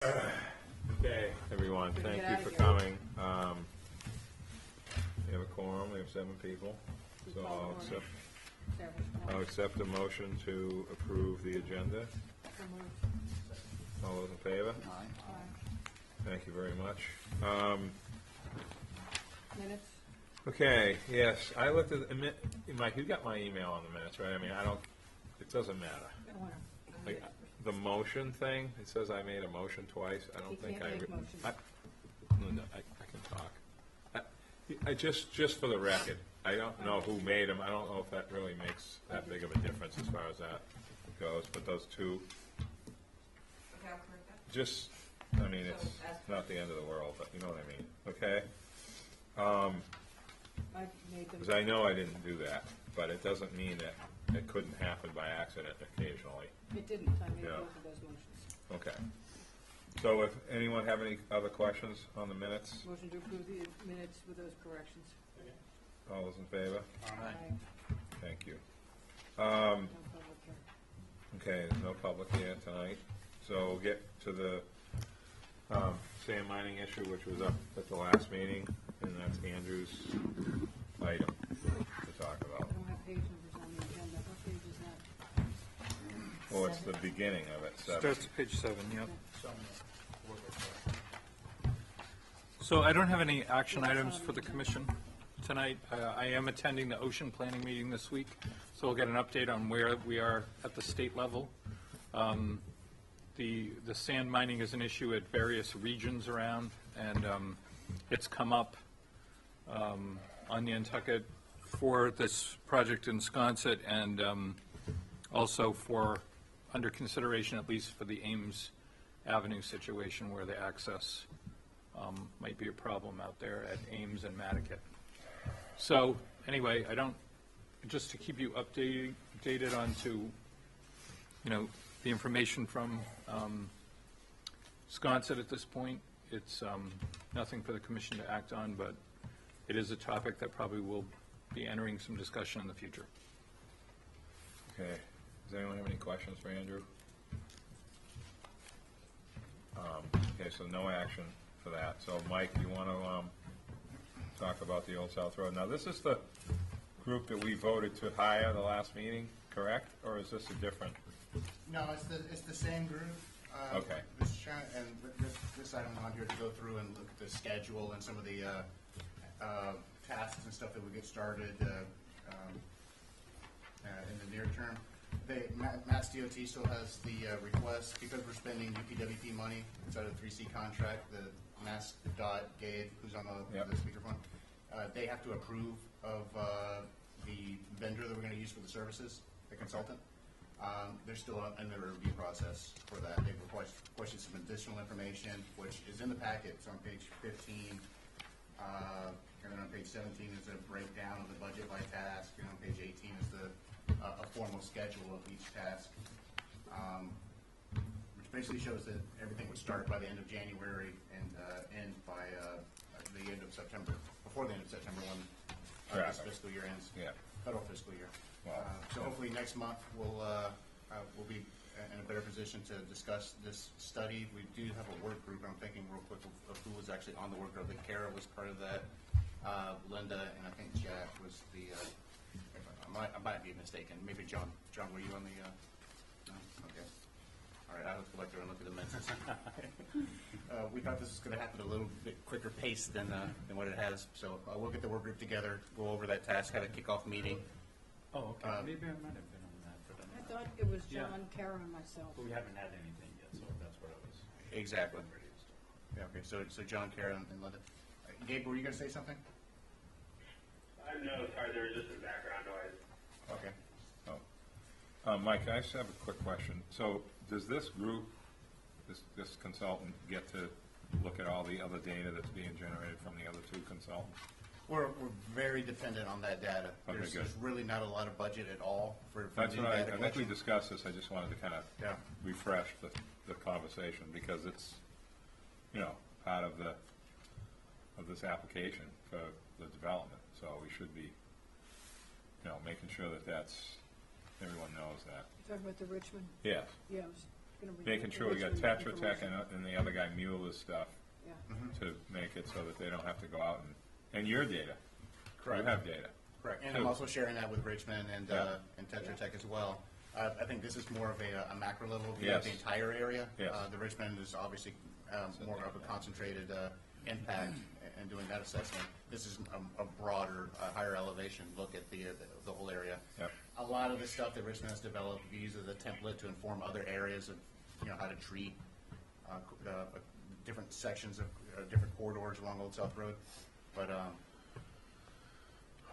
Okay, everyone, thank you for coming. We have a quorum, we have 7 people, so I'll accept a motion to approve the agenda. All those in favor? Aye. Thank you very much. Minutes? Okay, yes, I looked at, Mike, you got my email on the minutes, right? I mean, it doesn't matter. Like, the motion thing, it says I made a motion twice. I don't think I. Can't make motions. No, I can talk. I just for the record, I don't know who made them. I don't know if that really makes that big of a difference as far as that goes. But those two, Okay, I'll correct that. just, I mean, it's not the end of the world, but you know what I mean, okay? I made them. Because I know I didn't do that, but it doesn't mean that it couldn't happen by accident occasionally. It didn't, I made Yeah. both of those motions. Okay. So if anyone have any other questions on the minutes? Motion to approve the minutes with those corrections. All those in favor? Aye. Thank you. No public hearing. Okay, no public here tonight. So we'll get to the sand mining issue, which was up at the last meeting, and that's Andrew's item to talk I about. don't have page numbers on the agenda. What page is that? Well, it's the beginning of it, so. Starts at page 7, yep. So I don't have any action items for the commission tonight. I am attending the ocean planning meeting this week, so we'll get an update on where we are at the state level. The sand mining is an issue at various regions around, and it's come up on the Nantucket for this project in Sconset, and also for under consideration, at least for the Ames Avenue situation where the access might be a problem out there at Ames and Nantucket. So anyway, just to keep you updated onto, the information from Sconset at this point. It's nothing for the commission to act on, but it is a topic that probably will be entering some discussion in the future. Okay. Does anyone have any questions for Andrew? Okay, so no action for that. So Mike, you want to talk about the Old South Road? Now, this is the group that we voted to hire the last meeting, correct? Or is this a different? No, it's the same group. Okay. This item on here to go through and look at the schedule and some of the tasks and stuff that we get started in the near term. Mass DOT still has the request, because we're spending UPWP money inside of the 3C contract, the Mass dot Gabe, who's on the speakerphone, they have to approve of the vendor that we're going to use for the services, the consultant. They're still in the review process for that. They've requested some additional information, which is in the packet. It's on page 15. And then on page 17 is a breakdown of the budget by task. And on page 18 is a formal schedule of each task, which basically shows that everything would start by the end of January and end by the end of September, before the end of September when this fiscal year ends. Yeah. Federal fiscal year. Wow. So hopefully next month we'll be in a better position to discuss this study. We do have a work group. I'm thinking real quick of who was actually on the work group. I think Kara was part of that, Linda, and I think Jack was the. I might be mistaken. Maybe John. John, were you on the? No? Okay. All right. I'll have to go back there and look at the minutes. We thought this was going to happen at a little bit quicker pace than what it has. So we'll get the work group together, go over that task, have a kickoff meeting. Oh, okay. Maybe I might have been on that, but I thought it was John, Karen, and myself. we haven't had anything yet, so that's what I was. Exactly. Ready to start. Yeah. Okay. So John, Kara, and Linda. Gabe, were you going to say something? No, sorry, there was just some background noise. Okay. Mike, I just have a quick question. So does this group, this consultant, get to look at all the other data that's being generated from the other 2 consultants? We're very dependent on that data. Okay, There's good. really not a lot of budget at all for That's new what data I think we collection. discussed this. I just wanted to kind of Yeah. refresh the conversation, because it's, part of this application for the development. So we should be, making sure that everyone knows that. You talking about the Richmond? Yes. Yes. gonna bring making sure we got Richmond Tetra Tech information. and the other guy Mueller's stuff Yeah, to make it so that they don't have to go out and your data. Correct. You have data. Correct, and Two. I'm also sharing that with Richmond and Yeah. Tetra Tech as well. I think this is more of a macro level view of the Yes. entire area. Yes. The Richmond is obviously more of a concentrated impact in doing that assessment. This is a broader, higher elevation look at the whole area. Yep. A lot of the stuff that Richmond has developed, we use as a template to inform other areas of, how to treat different sections of different corridors along Old South Road. But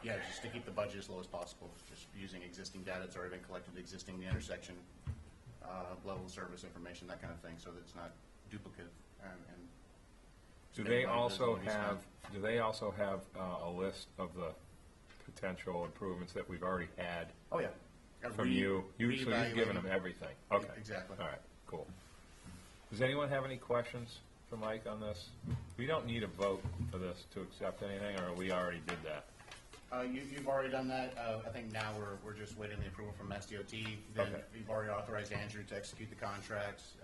yeah, just to keep the budget as low as possible, just using existing data that's already been collected, existing intersection level of service information, that kind of thing, so that it's not duplicative and Do spending they money that also doesn't need to be have, spent. do they also have a list of the potential improvements that we've already had Oh, yeah. from you? So you've given them Reevaluating. everything? Okay. Exactly. All right, cool. Does anyone have any questions for Mike on this? We don't need a vote for this to accept anything, or we already did that? You've already done that. I think now we're just waiting the approval from MassDOT. Then Okay. you've already authorized Andrew to execute the contracts.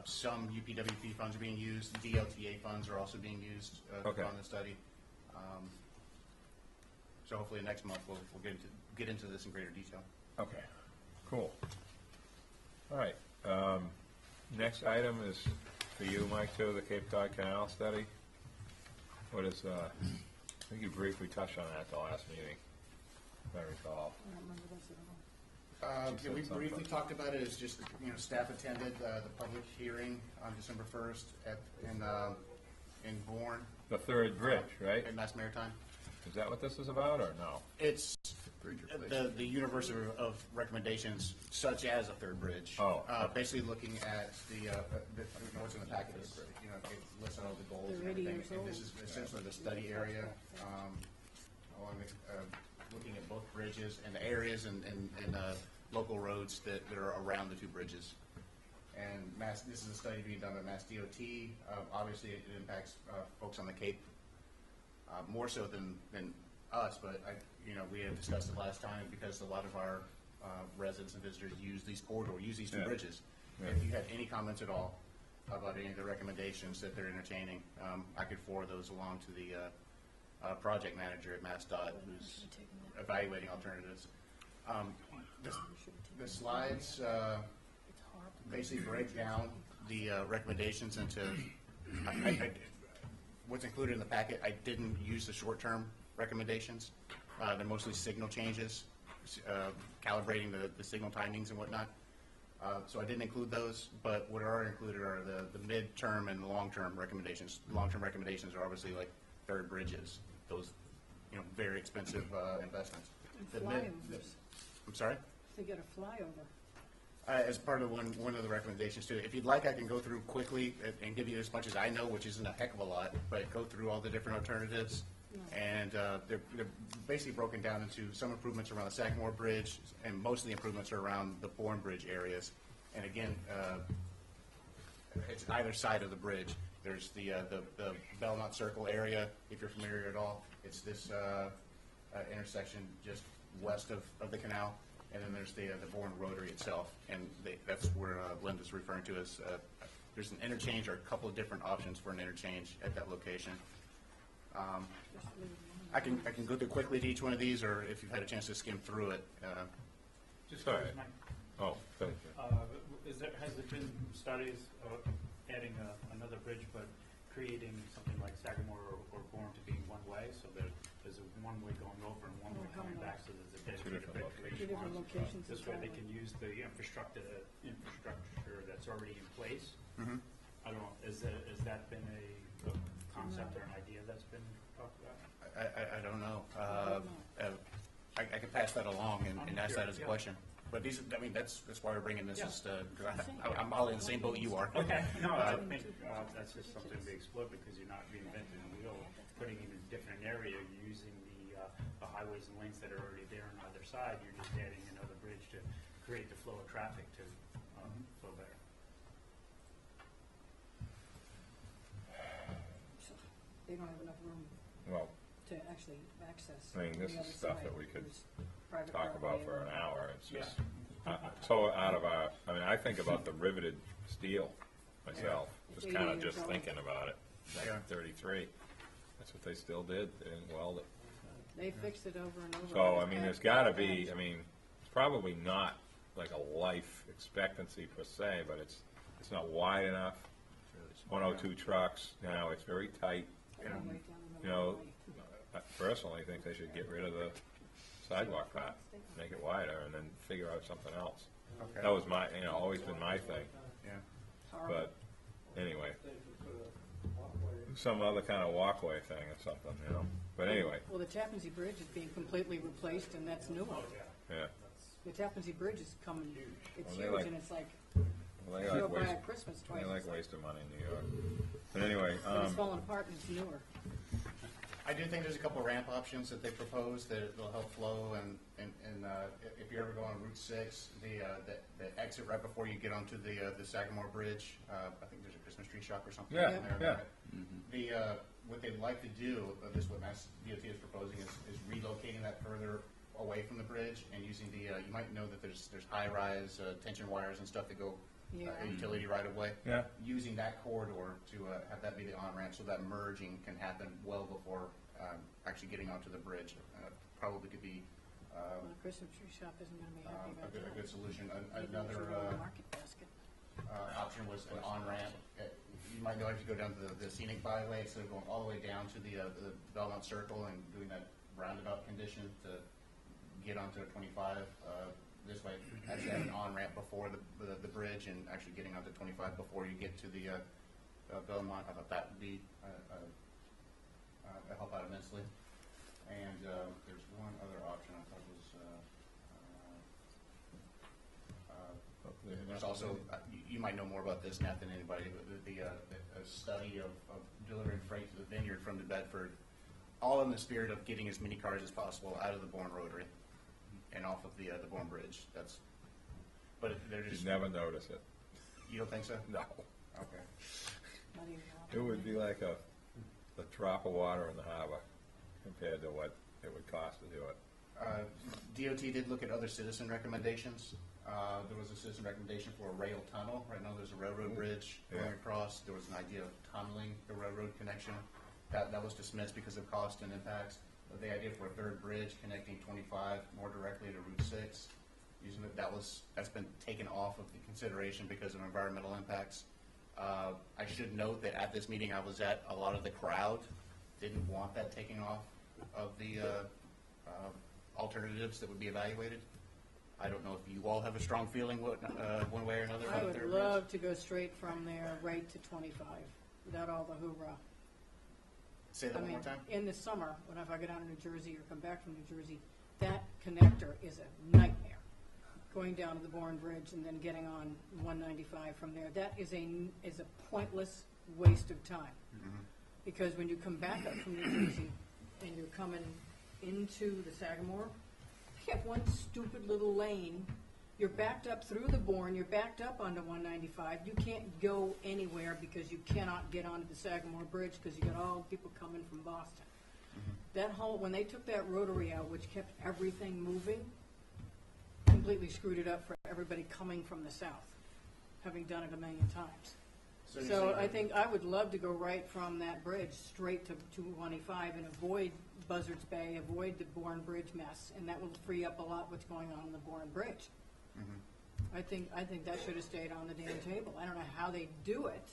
Some UPWP funds are being used. DLTA funds are also being used Okay. on the study. So hopefully next month we'll get into this in greater detail. Okay, cool. All right, next item is for you, Mike, too, the Cape Cod Canal study. What is, I think you briefly touched on that at the last meeting, if I recall. I don't remember this at all. She Yeah, we said briefly something. talked about it. It's just, staff attended the public hearing on December 1st in Bourne, The third bridge, right? in Mass Maritime. Is that what this is about, or no? It's the universe of recommendations, such as a third bridge. Oh, okay. Basically looking at what's in the packet is, it lists out all the goals and They're 80 everything. years And old. this is essentially the study area, along with, looking at both bridges and the areas and local roads that are around the two bridges. And this is a study being done by MassDOT. Obviously, it impacts folks on the Cape more so than us, but we had discussed it last time because a lot of our residents and visitors use these two Yeah. bridges. Yeah. If you had any comments at all about any of the recommendations that they're entertaining, I could forward those along to the project manager at MassDOT who's evaluating alternatives. The slides basically break down the recommendations into what's included in the packet. I didn't use the short-term recommendations. They're mostly signal changes, calibrating the signal timings and whatnot. So I didn't include those, but what are included are the mid-term and the long-term recommendations. Long-term recommendations are obviously like third bridges, those very expensive investments. And The mid- flyovers. I'm sorry? They get a flyover. As part of one of the recommendations too. If you'd like, I can go through quickly and give you as much as I know, which isn't a heck of a lot, but go through all the different alternatives. And they're basically broken down into some improvements around the Sagamore Bridge, and most of the improvements are around the Bourne Bridge areas. And again, it's either side of the bridge. There's the Belmont Circle area, if you're familiar at all. It's this intersection just west of the canal. And then there's the Bourne Rotary itself, and that's where Linda's referring to as, there's an interchange or a couple of different options for an interchange at that location. I can go through quickly to each one of these, or if you've had a chance to skim through it. Just Sorry. curious, Mike, Oh, thank you. has there been studies of adding another bridge, but creating something like Sagamore or Bourne to being one way, so there's a one way going over and one way coming back, so there's a dedicated different bridge for locations. each Two different one. locations This of way they travel. can use the infrastructure that's already in place. I don't know, has that been a concept or an idea that's been talked about? I don't know. I can pass that along and ask that as a Yeah. question. But that's why we're bringing this, Yeah. is I'm all in the same boat you are. Okay, no, I think that's just something to be explored, because you're not reinventing the wheel, putting it in a different area, you're using the highways and lanes that are already there on either side, you're just adding another bridge to create the flow of traffic to flow better. They don't have enough room Well, to actually access. I mean, this the is other stuff side. that we could There's private talk about property for and- an hour. It's just, so out of our, I mean, I think about the riveted steel myself, just 80 kind of years just old. thinking about it. Yeah. 1933, that's what they still did, they didn't weld it. They fixed it over and over. So, I It's mean, bad. there's gotta be, I mean, it's probably not like a life expectancy per se, but it's not wide enough. 102 trucks, now it's very tight. Right down the You know, middle. I personally think they should get rid of the sidewalk part, make it wider, and then figure out something else. Okay. That was my, you know, always been my thing, Yeah. It's horrible. but anyway. Some other kind of walkway thing or something, you know, but anyway, Well, the Tappan Zee Bridge is being completely replaced, and that's new. yeah. The Tappan Zee Bridge is coming, it's Well, they huge, like- and it's like, Well, they you go like by waste, at Christmas twice. they like as much. wasting money in New York. But anyway, But it's falling apart and it's newer. I do think there's a couple ramp options that they propose that will help flow, and if you ever go on Route 6, the exit right before you get onto the Sagamore Bridge, I think there's a Christmas tree shop or something Yeah, in there. yeah. What they'd like to do, this is what Mass DOT is proposing, is relocating that further away from the bridge and using you might know that there's high-rise tension wires and stuff that go Yeah. utility right of way. Yeah. Using that corridor to have that be the on-ramp, so that merging can happen well before actually getting onto the bridge. Probably could be Well, the Christmas tree shop isn't gonna be happy about a that. good solution. Maybe we Another should go to Market Basket. option was an on-ramp. You might know if you go down to the scenic byway, instead of going all the way down to the Belmont Circle and doing that roundabout condition to get onto 25. This way, actually have an on-ramp before the bridge and actually getting onto 25 before you get to the Belmont. I thought that would be help out immensely. And there's one other option I thought was. There's also, you might know more about this, Nat, than anybody, but the study of delivering freight to the vineyard from New Bedford, all in the spirit of getting as many cars as possible out of the Bourne Rotary and off of the Bourne Bridge. But they're just, You'd never notice it. you don't think so? No. Okay. Not even It would be like a drop of water in the harbor compared to what it would cost to do it. DOT did look at other citizen recommendations. There was a citizen recommendation for a rail tunnel. Right now, there's a railroad bridge going Yeah. across. There was an idea of tunneling the railroad connection. That was dismissed because of cost and impacts. But the idea for a third bridge connecting 25 more directly to Route 6, using it, that's been taken off of the consideration because of environmental impacts. I should note that at this meeting I was at, a lot of the crowd didn't want that taking off of the alternatives that would be evaluated. I don't know if you all have a strong feeling one way or another. I about would their love to go straight from there right to 25, without all the hoorah. bids. Say that I one mean, more time. in the summer, when if I go down to New Jersey or come back from New Jersey, that connector is a nightmare. Going down to the Bourne Bridge and then getting on 195 from there, that is a pointless waste of time. Because when you come back up from New Jersey and you're coming into the Sagamore, you have one stupid little lane. You're backed up through the Bourne, you're backed up onto 195. You can't go anywhere because you cannot get onto the Sagamore Bridge because you got all the people coming from Boston. That whole, when they took that rotary out, which kept everything moving, completely screwed it up for everybody coming from the south, having done it a million times. you're So saying I that- think I would love to go right from that bridge straight to 225 and avoid Buzzards Bay, avoid the Bourne Bridge mess, and that will free up a lot what's going on in the Bourne Bridge. I think that should have stayed on the damn table. I don't know how they do it,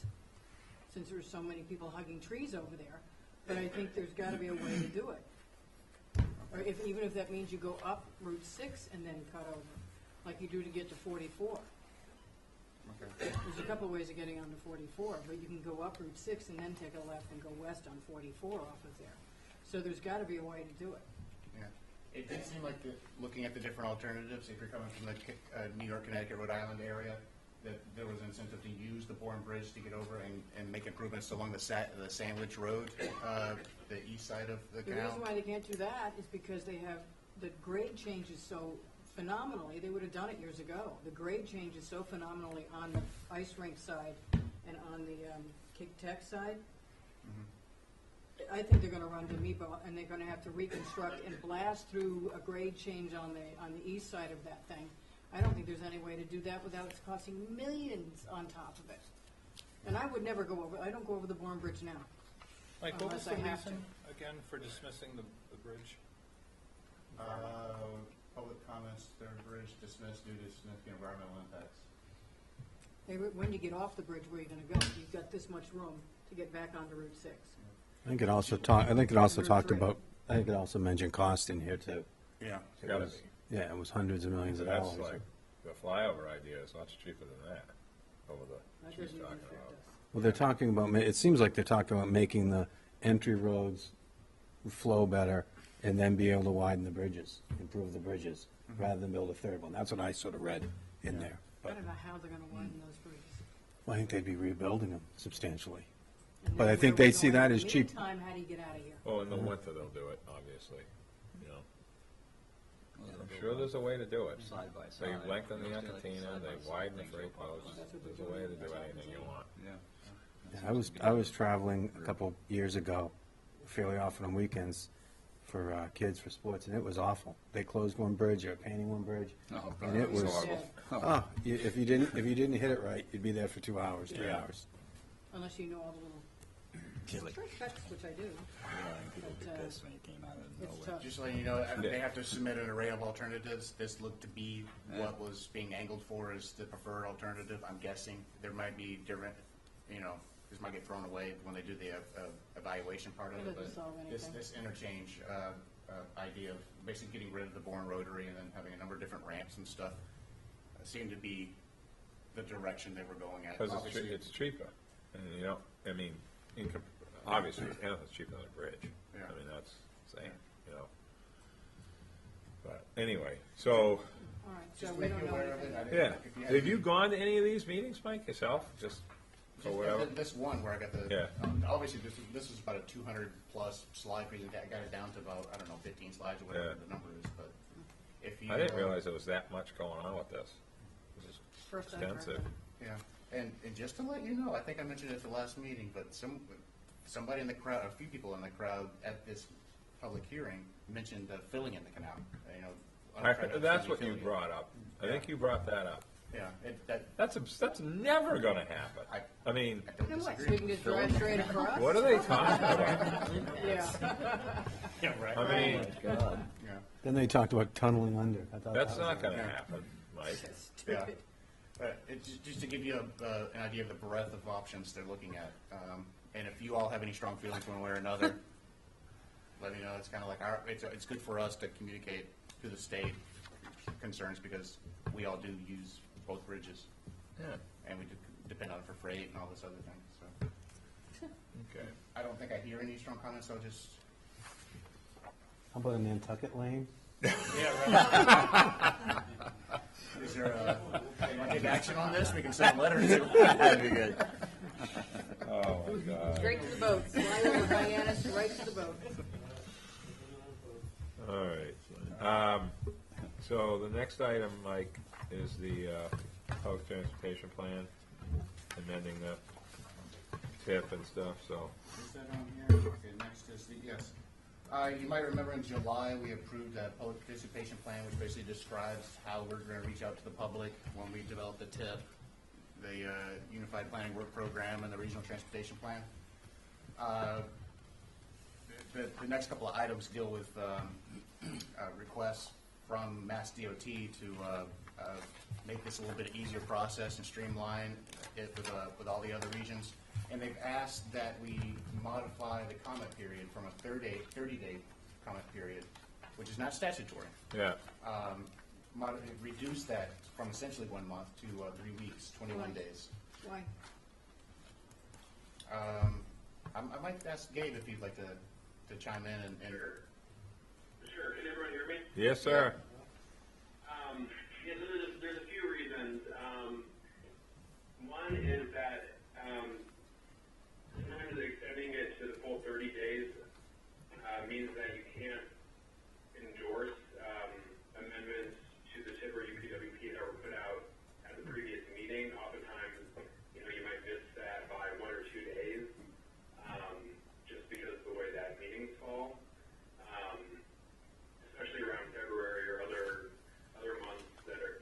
since there's so many people hugging trees over there, but I think there's gotta be a way to do it. Or even if that means you go up Route 6 and then cut over, like you do to get to 44. Okay. There's a couple of ways of getting onto 44, but you can go up Route 6 and then take a left and go west on 44 off of there. So there's gotta be a way to do it. Yeah. It did seem like, looking at the different alternatives, if you're coming from the New York, Connecticut, Rhode Island area, that there was incentive to use the Bourne Bridge to get over and make improvements along the Sandwich Road, the east side of the The canal. reason why they can't do that is because they have, the grade changes so phenomenally, they would have done it years ago. The grade changes so phenomenally on the ice rink side and on the Kick Tech side. I think they're gonna run to Meepo and they're gonna have to reconstruct and blast through a grade change on the east side of that thing, I don't think there's any way to do that without it costing millions on top of it. And I would never go over, I don't go over the Bourne Bridge now. Mike, what was Unless the I have reason, again, for dismissing the bridge? Public comments, third bridge dismissed due to significant environmental impacts. When you get off the bridge, where are you gonna go? You've got this much room to get back onto Route 6. I think it also talked Route about, I think it also mentioned cost in here too. Yeah. It's gotta be. Yeah, it was hundreds of millions of That's dollars. like, the flyover idea is much cheaper than that, over That the, she's doesn't even talking affect about. us. Well, they're talking about, it seems like they're talking about making the entry roads flow better and then be able to widen the bridges, improve the bridges, rather than build a third one. That's what I sort of read in there. I But don't know how they're gonna widen those bridges. I think they'd be rebuilding them substantially. And But then I think where they we're see going that in as the cheap. Meantime, how do you get out of here? Well, in the winter they'll do it, obviously, you know. I'm sure there's a way to do it. Side by They side. lengthen the Those two, like, Encatina, side by they side widen the things freight will pop post, up. there's a way to do anything you want. Yeah. I was traveling a couple years ago, fairly often on weekends, for kids for sports, and it was awful. They closed one bridge, they were painting one bridge, Oh, and God, it was, horrible. oh, if you didn't hit it right, you'd be there for 2 hours, 3 Yeah. hours. Unless you know all the little tricks, which I do. People But, would be pissed when it came out of It's nowhere. tough. Just letting you know, they have to submit an array of alternatives. This looked to be what was being angled for as the preferred alternative. I'm guessing there might be different, this might get thrown away when they do the evaluation part of It it. doesn't But solve this, anything. this interchange idea of basically getting rid of the Bourne Rotary and then having a number of different ramps and stuff seemed to be the direction they were going at. Because Obviously, it's cheaper, and I mean, obviously, it's cheaper than a bridge. Yeah. I mean, that's saying, But anyway, so, All right, so just we make don't you know aware of anything. it. I yeah. didn't- if Have you any- gone to any of these meetings, Mike, yourself? Just for whatever? This one where I got the, Yeah. obviously this was about a 200-plus slide presentation. I got it down to about, 15 slides or whatever Yeah. the number is, but if you. I didn't realize there was that much going on with this. This is First I've heard extensive. of it. Yeah, and just to let you know, I think I mentioned it at the last meeting, but somebody in the crowd, a few people in the crowd at this public hearing mentioned filling in the canal, That's what you brought up. I think you brought that up. Yeah, That's never gonna happen. I mean, I don't Then what, so disagree. we can just drive straight across? what are they talking about? Yeah. Yeah, right. I mean, God. Yeah, Then they talked about tunneling under. I thought that's that was not gonna Yeah. happen, Mike. yeah. But it's just to give you an idea of the breadth of options they're looking at. And if you all have any strong feelings one way or another, let me know. It's kind of like it's good for us to communicate to the state concerns because we all do use both bridges. Yeah, And we depend on it for freight and all this other thing, so. okay. I don't think I hear any strong comments, so I'll just. How about a Nantucket lane? Is there you want to take action on this? We can send a letter to. That'd be good. Oh, my God. Straight to the boat, fly over Hyannis, right to the boat. All right. So the next item, Mike, is the public transportation plan, amending the tip and stuff, so. Is that on here? Okay, next is the, yes. You might remember in July, we approved a public participation plan, which basically describes how we're going to reach out to the public when we develop the TIP, the Unified Planning Work Program, and the Regional Transportation Plan. The next couple of items deal with requests from Mass DOT to make this a little bit easier process and streamline it with all the other regions. And they've asked that we modify the comment period from a 30-day comment period, which is not statutory. Yeah, Reduce that from essentially 1 month to 3 weeks, 21 days. Why? I might ask Gabe if he'd like to chime in and. Sure, can everyone hear me? yes, sir. Yeah, so there's a few reasons. One is that sometimes extending it to the full 30 days means that you can't endorse amendments to the TIP or UPWP that were put out at the previous meeting. Oftentimes, you might miss that by 1 or 2 days, just because of the way that meetings fall. Especially around February or other months that are,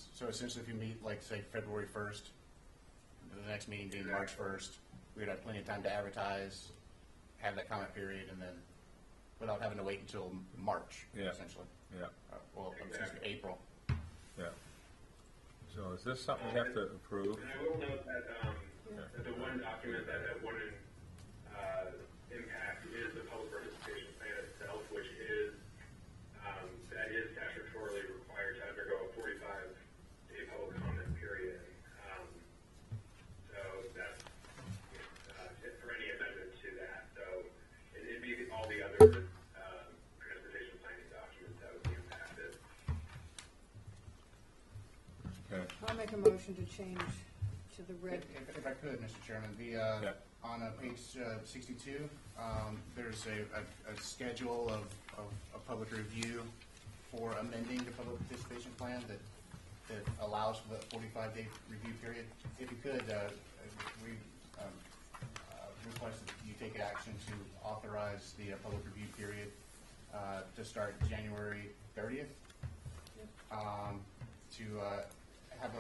comments. So essentially, if you meet, like, say, February 1st, the next meeting being March 1st, we'd have plenty of time to advertise, have that comment period, and then, without having to wait until March, Yeah. essentially. Yeah, Well, excuse me, April. yeah. So is this something we have to approve? And I will note that, that the one document that wouldn't, impact is the public participation plan itself, which is, that is statutorily required to undergo a 45-day public comment period. So that's, for any amendment to that, so it'd be all the other, transportation planning documents that would be impacted. Okay, I'll make a motion to change to the red. If I could, Mr. Chairman, Yeah. on page 62, there's a schedule of public review for amending the public participation plan that allows for the 45-day review period. If you could, we request that you take action to authorize the public review period to start January 30th. To have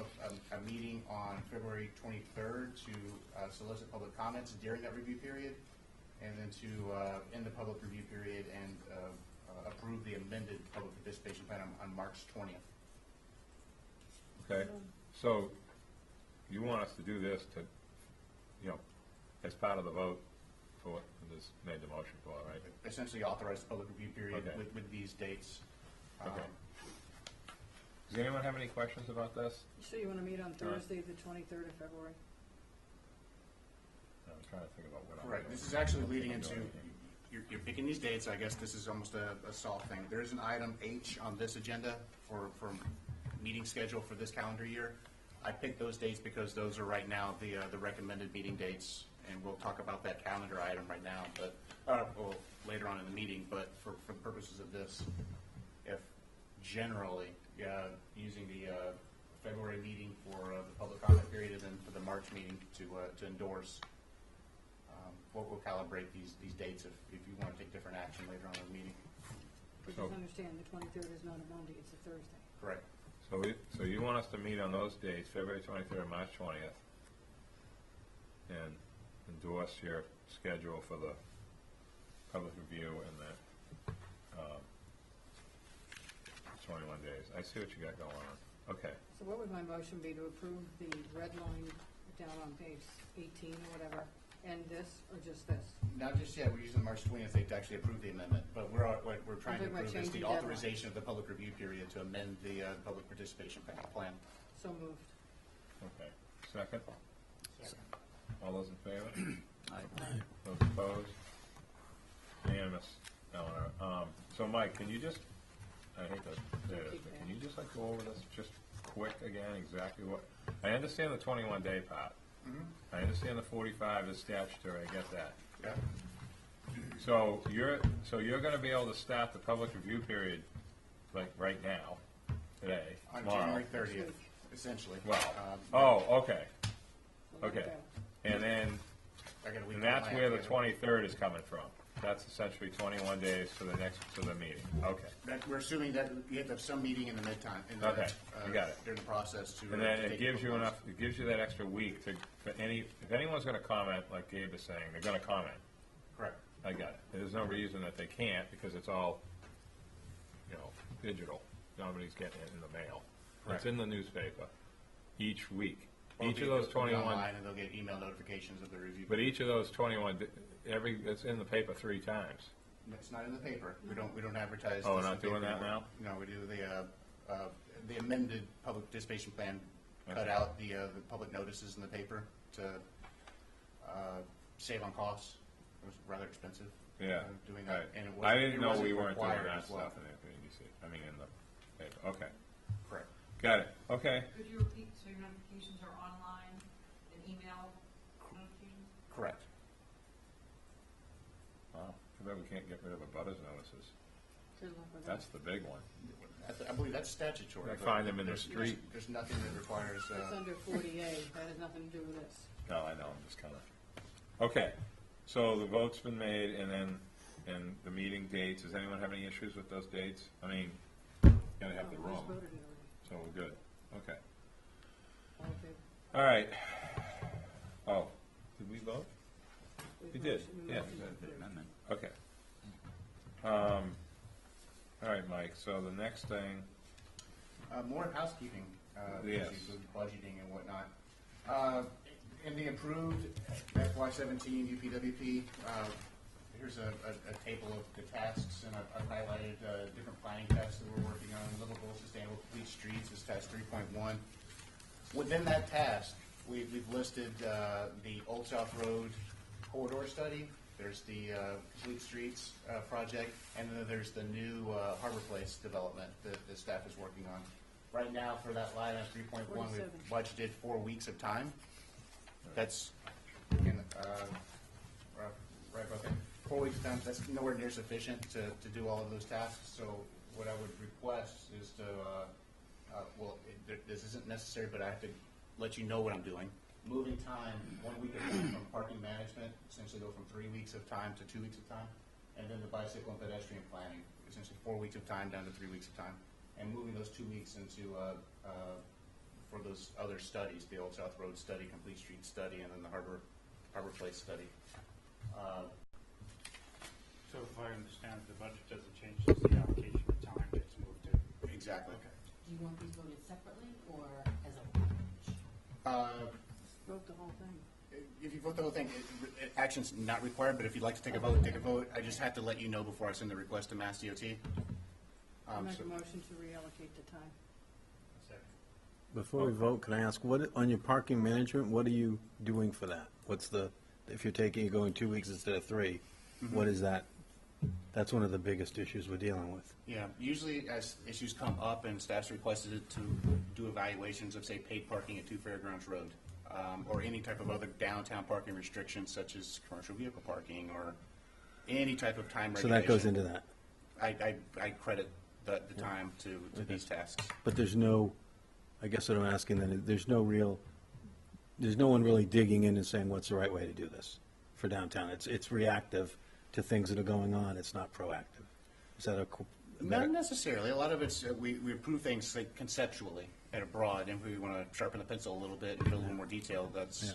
a meeting on February 23rd to solicit public comments during that review period, and then to end the public review period and approve the amended public participation plan on March 20th. okay. So you want us to do this to, as part of the vote for what this made the motion for, right? Essentially authorize the public review period Okay. with these dates. Okay. Does anyone have any questions about this? So you want to meet on Thursday, the 23rd of February? I'm trying to think about what I'm Correct. doing. This is actually leading I'm into, doing anything. you're picking these dates. I guess this is almost a soft thing. There is an item H on this agenda for meeting schedule for this calendar year. I picked those dates because those are right now the recommended meeting dates, and we'll talk about that calendar item right now, but, well, later on in the meeting, but for the purposes of this, if generally, using the February meeting for the public comment period, and then for the March meeting to endorse, we'll calibrate these dates if you want to take different action later on in the meeting. But So- just understand, the 23rd is not a Monday, it's a Thursday. Correct. So you want us to meet on those dates, February 23rd, March 20th, and endorse your schedule for the public review and the 21 days. I see what you got going on. Okay. So what would my motion be, to approve the red line down on page 18 or whatever, and this, or just this? Not just yet, we're using March 20th date to actually approve the amendment, but we're trying to Talking about approve this, changing the deadline. authorization of the public review period to amend the public participation plan. So moved. Okay. Second? All those in favor? Aye. Those opposed? Unanimous, Eleanor. So Mike, can you just, I hate to say this, but can you just go over this just quick again, exactly what, I understand the 21-day part. I understand the 45 is statutory, I get that. Yeah. So you're gonna be able to start the public review period, like, right now, today, On tomorrow? January 30th, essentially. Well, okay, okay. And then, I got a week and to that's plan where the together. 23rd is coming from. That's essentially 21 days to the meeting. Okay. That, we're assuming that you have to have some meeting in the midtime, Okay, you got it. during the process to. And then to it take gives you proposals. enough, it gives you that extra week to, if anyone's gonna comment, like Gabe is saying, they're gonna comment. Correct. I got it. There's no reason that they can't, because it's all, digital. Nobody's getting it in the mail. It's Correct. in the newspaper each week. Or Each of they'll those be 21, online, and they'll get email notifications of the review. but each of those 21, it's in the paper 3 times. It's not in the paper. We don't advertise. Oh, we're this in not the doing paper that anymore. No, we do the amended public participation plan, cut Okay. out the public notices in the paper to save on costs. It was rather expensive. Yeah. Doing Right. that, and it I wasn't. didn't it know wasn't we weren't doing required that as well. stuff in the PDC, in the paper. Okay, Correct. got it. Okay. Could you repeat, so your notifications are online and email notifications? Correct. Wow, too bad we can't get rid of the butters notices. Good luck with That's that. the big one. I believe that's statutory. I but find them in the there's- street. There's nothing that requires. It's under 40A, that has nothing to do with this. No, I know, I'm just kind of, okay, so the vote's been made, and the meeting dates, does anyone have any issues with those dates? I mean, gotta have the Oh, we just room, voted it already. so we're good. Okay. All in favor? All right. Oh, did we vote? We did, yeah. The amendment. Okay. All right, Mike, so the next thing, More housekeeping, Yes. issues with budgeting and whatnot. In the approved FY17 UPWP, here's a table of the tasks, and I've highlighted different planning tasks that we're working on. Livable, sustainable, complete streets is task 3.1. Within that task, we've listed the Old South Road corridor study. There's the complete streets project, and then there's the new Harbor Place development that the staff is working on. Right now, for that line on 3.1, we've budgeted 4 weeks of time. That's right about there. 4 weeks of time. That's nowhere near sufficient to do all of those tasks. So what I would request is to, this isn't necessary, but I have to let you know what I'm doing. Moving time, 1 week of time from parking management, essentially go from 3 weeks of time to 2 weeks of time. And then the bicycle and pedestrian planning, essentially 4 weeks of time down to 3 weeks of time. And moving those 2 weeks into, for those other studies, the Old South Road study, Complete Street study, and then the Harbor Place study. So if I understand, if the budget doesn't change, just the allocation of time gets moved to. Exactly. Do you want these voted separately or as a package? Vote the whole thing. If you vote the whole thing, action's not required, but if you'd like to take a vote, take a vote. I just have to let you know before I send the request to Mass DOT. I'll make So- a motion to reallocate the time. Second. Before we vote, can I ask, what, on your parking management, what are you doing for that? What's the, if you're going 2 weeks instead of 3, what is that? That's one of the biggest issues we're dealing with. Yeah, usually as issues come up and staff's requested it to do evaluations of, say, paid parking at 2 Fairgrounds Road, or any type of other downtown parking restrictions such as commercial vehicle parking or any type of time So regulation. that goes into that. I credit the time to these tasks. But there's no, I guess what I'm asking then, is there's no one really digging in and saying what's the right way to do this for downtown. It's reactive to things that are going on. It's not proactive. Is that a? Not necessarily. A lot of it's, we approve things like conceptually at a broad, and we want to sharpen the pencil a little bit and get a little more detail. That's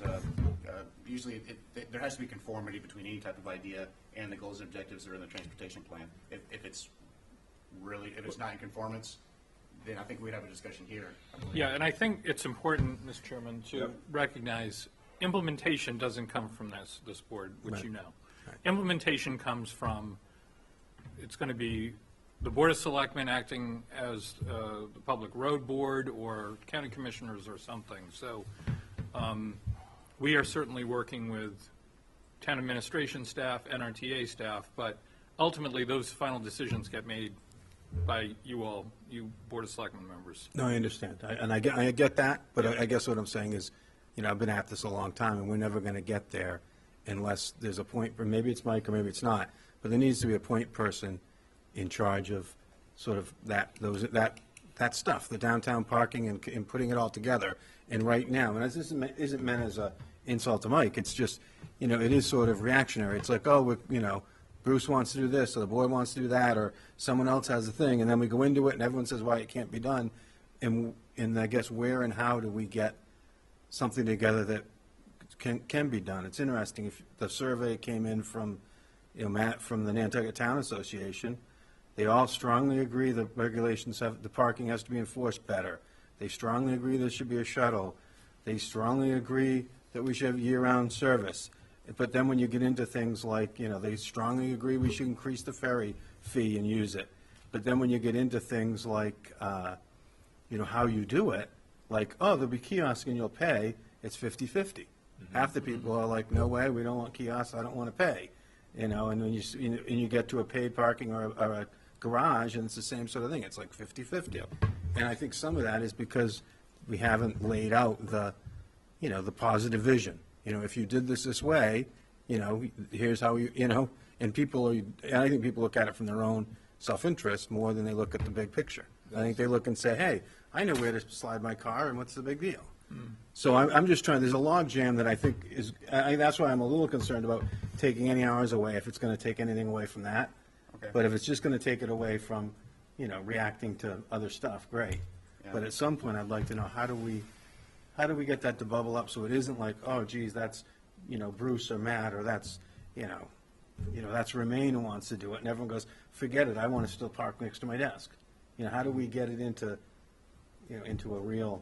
usually, there has to be conformity between any type of idea and the goals and objectives that are in the transportation plan. If it's not in conformance, then I think we'd have a discussion here. Yeah, and I think it's important, Mr. Chairman, to recognize implementation doesn't come from this board, which Right. you know. Implementation comes from, it's going to be the Board of Selectmen acting as the Public Road Board or county commissioners or something. So we are certainly working with town administration staff, NRTA staff, but ultimately those final decisions get made by you all, you Board of Selectmen members. No, I understand. I get that, but I guess what I'm saying is, I've been at this a long time, and we're never going to get there unless there's a point, or maybe it's Mike or maybe it's not, but there needs to be a point person in charge of sort of that stuff, the downtown parking and putting it all together. And right now, and this isn't meant as a insult to Mike, it's just, it is sort of reactionary. It's like, Bruce wants to do this, or the board wants to do that, or someone else has a thing, and then we go into it, and everyone says why it can't be done. And I guess where and how do we get something together that can be done? It's interesting. If the survey came in from, Matt from the Nantucket Town Association, they all strongly agree the regulations the parking has to be enforced better. They strongly agree there should be a shuttle. They strongly agree that we should have year-round service. But then when you get into things like, they strongly agree we should increase the ferry fee and use it. But then when you get into things like, how you do it, like, there'll be kiosk and you'll pay, it's 50-50. Half the people are like, no way, we don't want kiosks, I don't want to pay. And when you get to a paid parking or a garage, and it's the same sort of thing, it's like 50-50. And I think some of that is because we haven't laid out the positive vision. If you did this way, here's how and I think people look at it from their own self-interest more than they look at the big picture. I think they look and say, hey, I know where to slide my car, and what's the big deal? So I'm just trying, there's a log jam that I think is, that's why I'm a little concerned about taking any hours away, if it's going to take anything away from that. Okay. But if it's just going to take it away from, reacting to other stuff, great. But at some point, I'd like to know, how do we get that to bubble up so it isn't like, oh geez, that's, Bruce or Matt, or that's, that's Remain who wants to do it, and everyone goes, forget it, I want to still park next to my desk. How do we get it into a real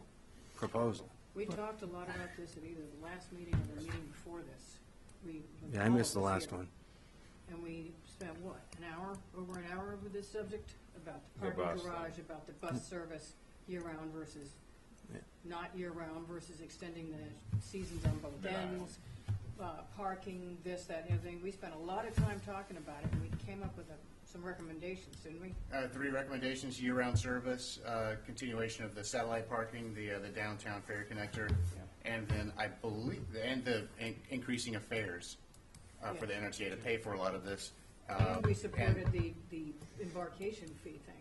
proposal? We talked a lot about this at either the last meeting or the meeting before this. When Yeah, I Paul missed the was last here. one. And we spent, what, over an hour with this subject? About the The parking bus garage, about the bus service year-round versus Yeah. not year-round versus extending the seasons on both ends, parking, this, that, and everything. We spent a lot of time talking about it, and we came up with some recommendations, didn't we? 3 recommendations: year-round service, continuation of the satellite parking, the downtown ferry connector, and then I believe, and the increasing of fares for the NRTA to pay for a lot of this. And we supported the embarkation fee thing.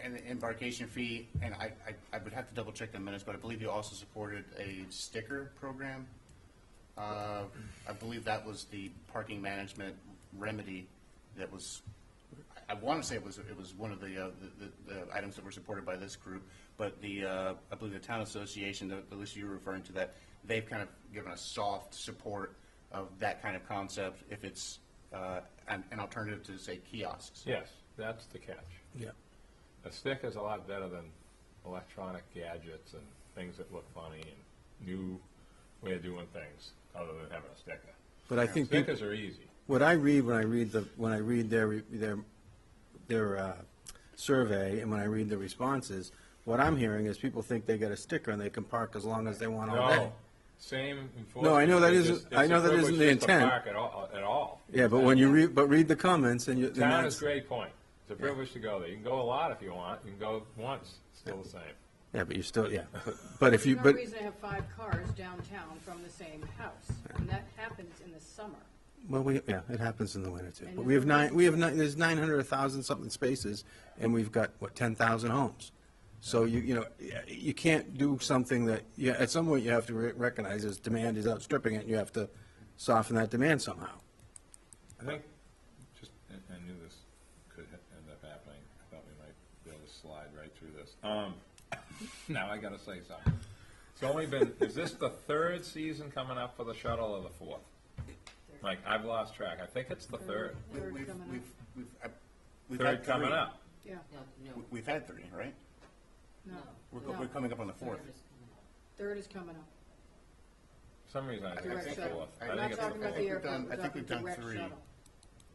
And the embarkation fee, and I would have to double check the minutes, but I believe you also supported a sticker program. I believe that was the parking management remedy that was, I want to say it was one of the items that were supported by this group, but I believe the town association, the list you were referring to, that they've kind of given a soft support of that kind of concept if it's an alternative to, say, kiosks. Yes, that's the catch. Yeah. A stick is a lot better than electronic gadgets and things that look funny and new way of doing things, other than having a sticker. But I think people, Stickers are easy. what I read when I read their survey and when I read the responses, what I'm hearing is people think they get a sticker and they can park as long as they want all day. No, same enforcement. No, I know that It's isn't- just- I know that it's a isn't the privilege just to intent. park at all. Yeah, but when you read the comments and you. then Town that's- is Great Point. It's a privilege to go there. You can go a lot if you want. You can go once, still the same. Yeah, but you're still, yeah. But if you, There's no but, reason to have 5 cars downtown from the same house, and that happens in the summer. well, yeah, it happens in the winter too. And But we have there's 900, 1,000 something spaces, and we've got, 10,000 homes. So you can't do something that, at some point you have to recognize as demand is outstripping it, and you have to soften that demand somehow. I think, I knew this could end up happening. I thought we might be able to slide right through this. Now I gotta say something. It's only been, is this the 3rd season coming up for the shuttle or the 4th? Like, I've lost track. I think it's the 3rd. Third coming up. We've 3rd had 3. coming up. Yeah, No, We've had 3, right? no. We're coming up on the 4th. Third is coming up. For some reason, I think Direct it's the shuttle. 4th. I'm I not think it's the talking about 4th. the airport, I I'm think talking we've done direct 3. shuttle.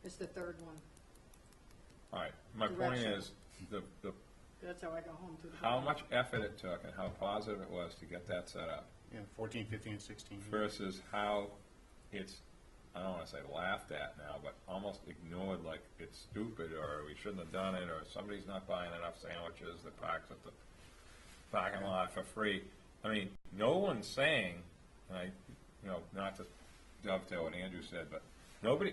It's the 3rd one. All right, my Direct point shuttle. is, That's how I go home through the. how much effort it took and how positive it was to get that set up. Yeah, 14, 15, and 16. Versus how it's, I don't wanna say laughed at now, but almost ignored like it's stupid, or we shouldn't have done it, or somebody's not buying enough sandwiches that parks at the parking lot for free. I mean, no one's saying, and not to dovetail what Andrew said, but nobody,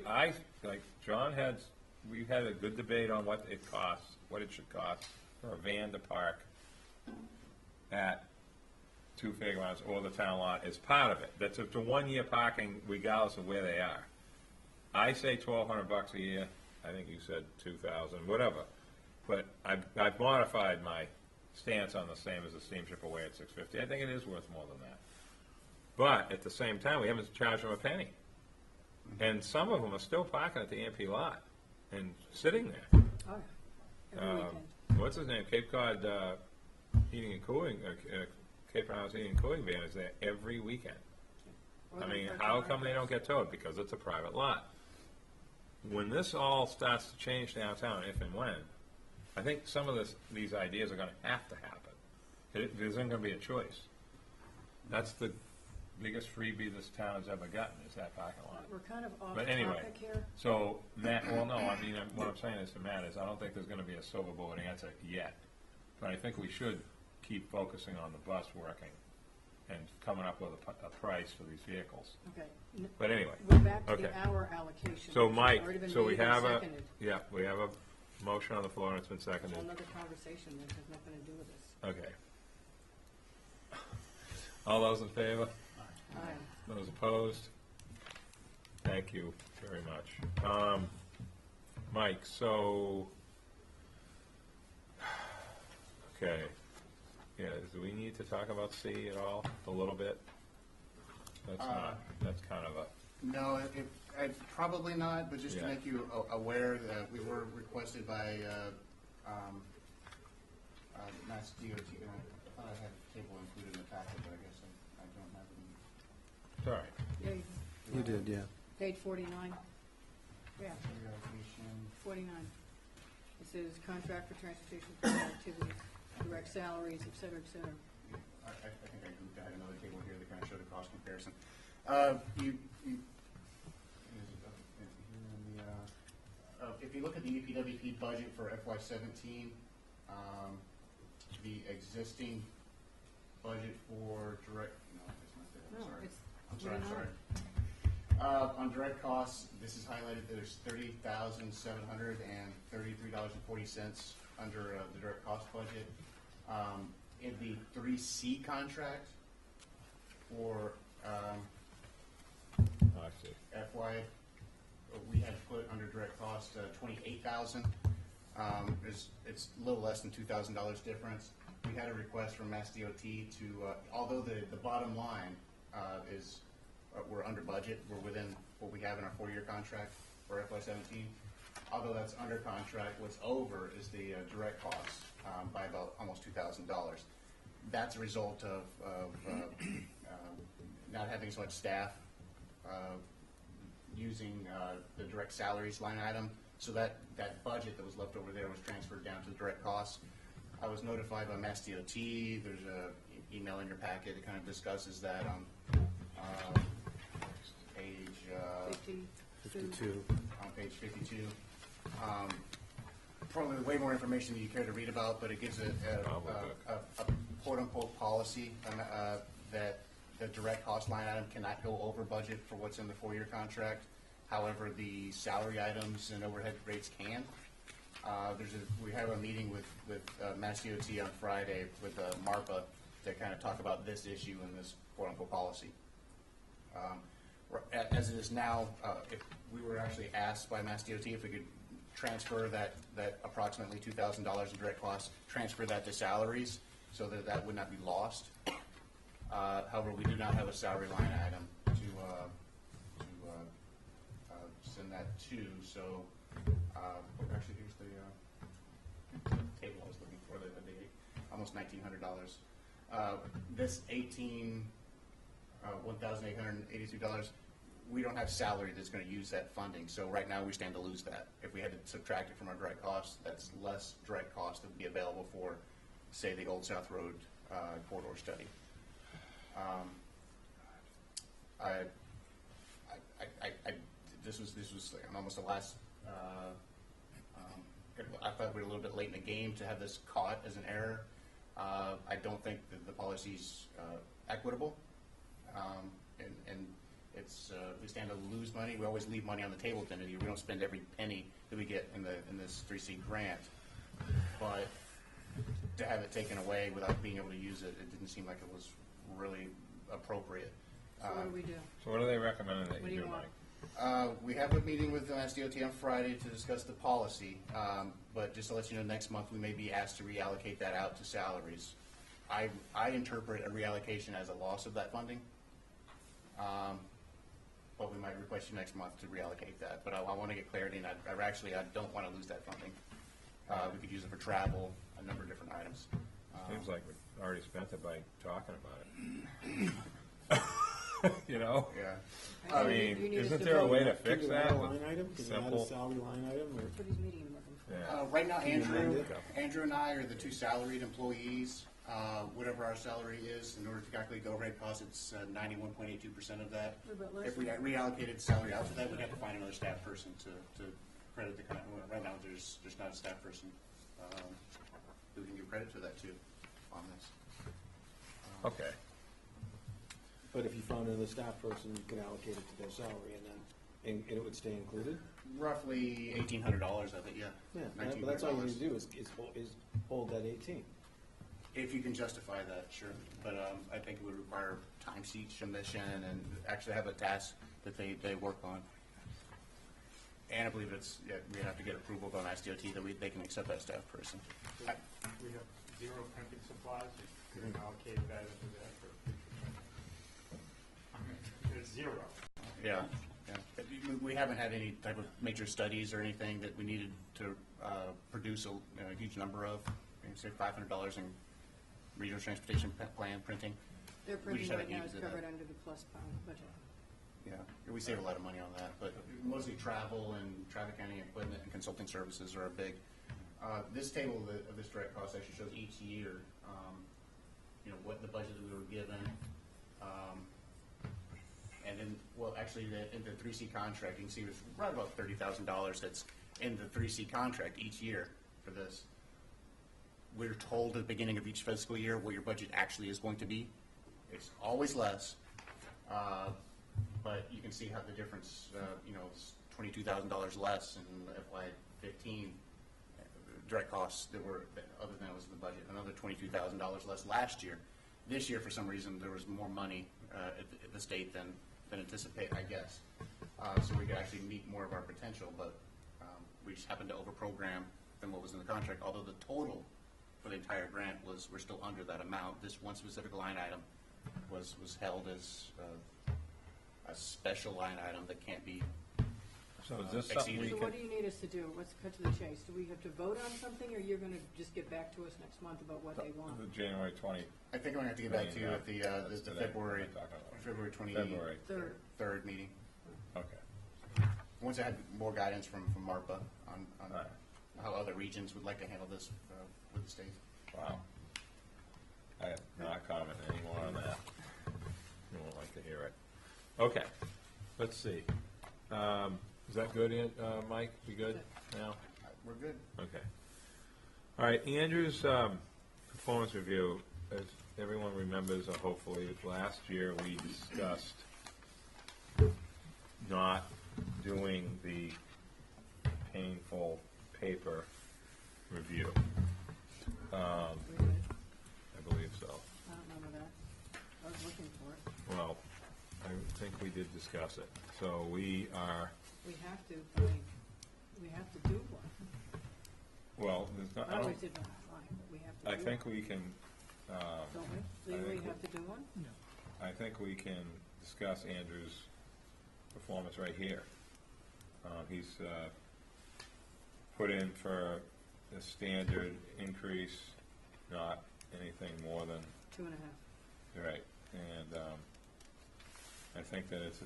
we've had a good debate on what it costs, what it should cost for a van to park at 2 fairgrounds or the town lot is part of it. That's a 1-year parking regardless of where they are. I say $1,200 a year. I think you said 2,000, whatever. But I've modified my stance on the same as the steamship away at $650. I think it is worth more than that. But at the same time, we haven't charged them a penny. And some of them are still parking at the AMP lot and sitting there. Oh, yeah. Every weekend. What's his name? Cape Cod Heating and Cooling, Cape Cod Heating and Cooling van is there every weekend. Or I they mean, park how in come they don't get towed? Because it's a private lot. When this all starts to change downtown, if and when, I think some of these ideas are going to have to happen. There isn't going to be a choice. That's the biggest freebie this town has ever gotten, is that parking lot. We're kind of off But anyway, topic here. so Matt, well, no, I mean, what I'm saying is to Matt is I don't think there's going to be a silver bullet answer yet. But I think we should keep focusing on the bus working and coming up with a price for these vehicles. Okay. But anyway, We're back to okay. the hour allocation. So which has Mike, already been so we made and have seconded. we have a motion on the floor and it's been Whole seconded. Another conversation that has nothing to do with this. Okay. All those in favor? Aye. Those opposed? Thank you very much. Mike, so, okay. Yeah, do we need to talk about C at all, a little bit? That's not, that's kind of a, No, probably not, but just to Yeah. make you aware that we were requested by Mass DOT. I thought I had a table included in the packet, but I guess I don't have it. it's all right. Yeah, You did, yeah. page 49. Yeah, Reallocation. 49. It says contract for transportation activities, direct salaries, et cetera, et cetera. I think I grouped, I had another table here that kind of showed the cost comparison. If you look at the UPWP budget for FY17, the existing budget for direct, no, that's not there, No, I'm sorry. it's I'm sorry, I'm 49. sorry. On direct costs, this is highlighted, there's $30,733.40 under the direct cost budget. In the 3C contract for I see. FY, we had put under direct cost $28,000. It's a little less than $2,000 difference. We had a request from Mass DOT to, although the bottom line is we're under budget, we're within what we have in our 4-year contract for FY17. Although that's under contract, what's over is the direct costs by about almost $2,000. That's a result of not having so much staff using the direct salaries line item. So that budget that was left over there was transferred down to the direct costs. I was notified by Mass DOT. There's a email in your packet that kind of discusses that on page 52. on page 52. Probably way more information than you care to read about, but it gives a quote-unquote policy that the direct cost line item cannot go over budget for what's in the 4-year contract. However, the salary items and overhead rates can. We have a meeting with Mass DOT on Friday with MARPA to kind of talk about this issue and this quote-unquote policy. As it is now, if we were actually asked by Mass DOT if we could transfer that approximately $2,000 in direct costs, transfer that to salaries so that would not be lost. However, we do not have a salary line item to send that to, so actually here's the table I was looking for, the almost $1,900. This $1,882, we don't have salary that's going to use that funding, so right now we stand to lose that. If we had to subtract it from our direct costs, that's less direct cost that would be available for, say, the Old South Road corridor study. This was like almost the last. I thought we were a little bit late in the game to have this caught as an error. I don't think that the policy's equitable, and it's we stand to lose money. We always leave money on the table at the end of the year. We don't spend every penny that we get in this 3C grant, but to have it taken away without being able to use it, it didn't seem like it was really appropriate. So what do we do? So what are they recommending that What do you you do, want? Mike? We have a meeting with the Mass DOT on Friday to discuss the policy, but just to let you know, next month we may be asked to reallocate that out to salaries. I interpret a reallocation as a loss of that funding, but we might request you next month to reallocate that. But I want to get clarity, and I don't want to lose that funding. We could use it for travel, a number of different items. Seems like we've already spent it by talking about it. You know? Yeah. I You mean, need us isn't to there a vote. way to fix Can you add that? a line item? Can you add a Simple. salary line item, or? That's what he's meeting with them. Yeah. Right now, Andrew Andrew. and I are the two salaried employees. Whatever our salary is, in order to calculate the overhead cost, it's 91.82% of that. What about last If we reallocated salary out to that, we'd have to find another staff person to credit the, right now, there's not a staff person who can give credit to that too on this. Okay. But if you found another staff person, you could allocate it to their salary, and it would stay included? Roughly $1,800 of it, yeah. Yeah, but that's all you need to $1,900. do is hold that 18. If you can justify that, sure. But I think it would require timesheet submission and actually have a task that they work on. And I believe we have to get approval from SDOT that they can accept that staff person. We have 0 printing supplies. Could allocate that into that for future. It's zero. Yeah, yeah. We haven't had any type of major studies or anything that we needed to produce a huge number of. Say $500 in regional transportation plan printing. Their We just printing right haven't now is used it. covered under the plus pound budget. Yeah, we save a lot of money on that, but mostly travel and traffic counting equipment and consulting services are a big. This table of this direct cost actually shows each year, what the budget that we were given. And then, well, actually, in the 3C contract, you can see there's right about $30,000 that's in the 3C contract each year for this. We're told at the beginning of each fiscal year what your budget actually is going to be. It's always less, but you can see how the difference, it's $22,000 less in FY15 direct costs that were, other than it was in the budget, another $22,000 less last year. This year, for some reason, there was more money at the state than anticipated, I guess. So we could actually meet more of our potential, but we just happened to overprogram than what was in the contract, although the total for the entire grant we're still under that amount. This one specific line item was held as a special line item that can't be So is this something we So can, what do you need us to do? Let's cut to the chase. Do we have to vote on something, or you're gonna just get back to us next month about what they want? the January 20, I think I'm gonna have to get back to you at That's the today. February, We're talking about February February? 23rd meeting. Okay. Once I had more guidance from MARPA on Right. how other regions would like to handle this with the state. Wow. I have not commented anymore on that. You won't like to hear it. Okay, let's see. Is that good, Mike? We good now? We're good. Okay. All right, Andrew's performance review, as everyone remembers, or hopefully, last year we discussed not doing the painful paper review. We did. I believe so. I don't remember that. I was looking for it. Well, I think we did discuss it. So we are, We have to do one. well, there's not, I always did one online, but we have to do I one. think we can, Don't we? Legally think have to do one? I think we can discuss Andrew's performance right here. He's put in for a standard increase, not anything more than, 2.5. right, and I think that it's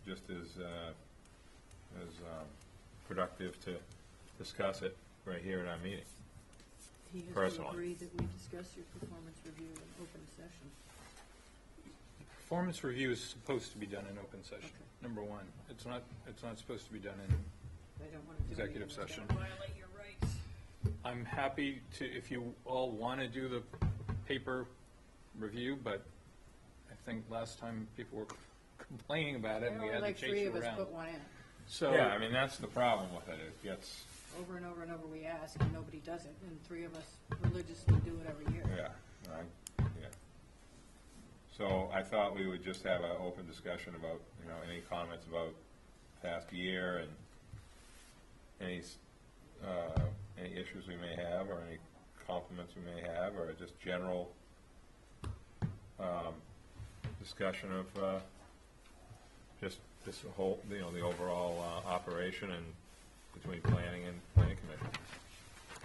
just as productive to discuss it right here at our meeting. He has to Personally. agree that we discuss your performance review in open session. Performance review is supposed to be done in open session, Okay. number one. It's not supposed to be done in, I don't want to do Executive anything that's session. gonna violate your rights. I'm happy to, if you all want to do the paper review, but I think last time people were complaining about it and we There had were to like chase 3 you of us around. put one in. So, Yeah, I mean, that's the problem with it. It gets, Over and over and over we ask and nobody does it, and 3 of us religiously do it every year. yeah, yeah. So I thought we would just have an open discussion about, any comments about past year and any issues we may have, or any compliments we may have, or just general discussion of just this whole, the overall operation and between planning and planning commission.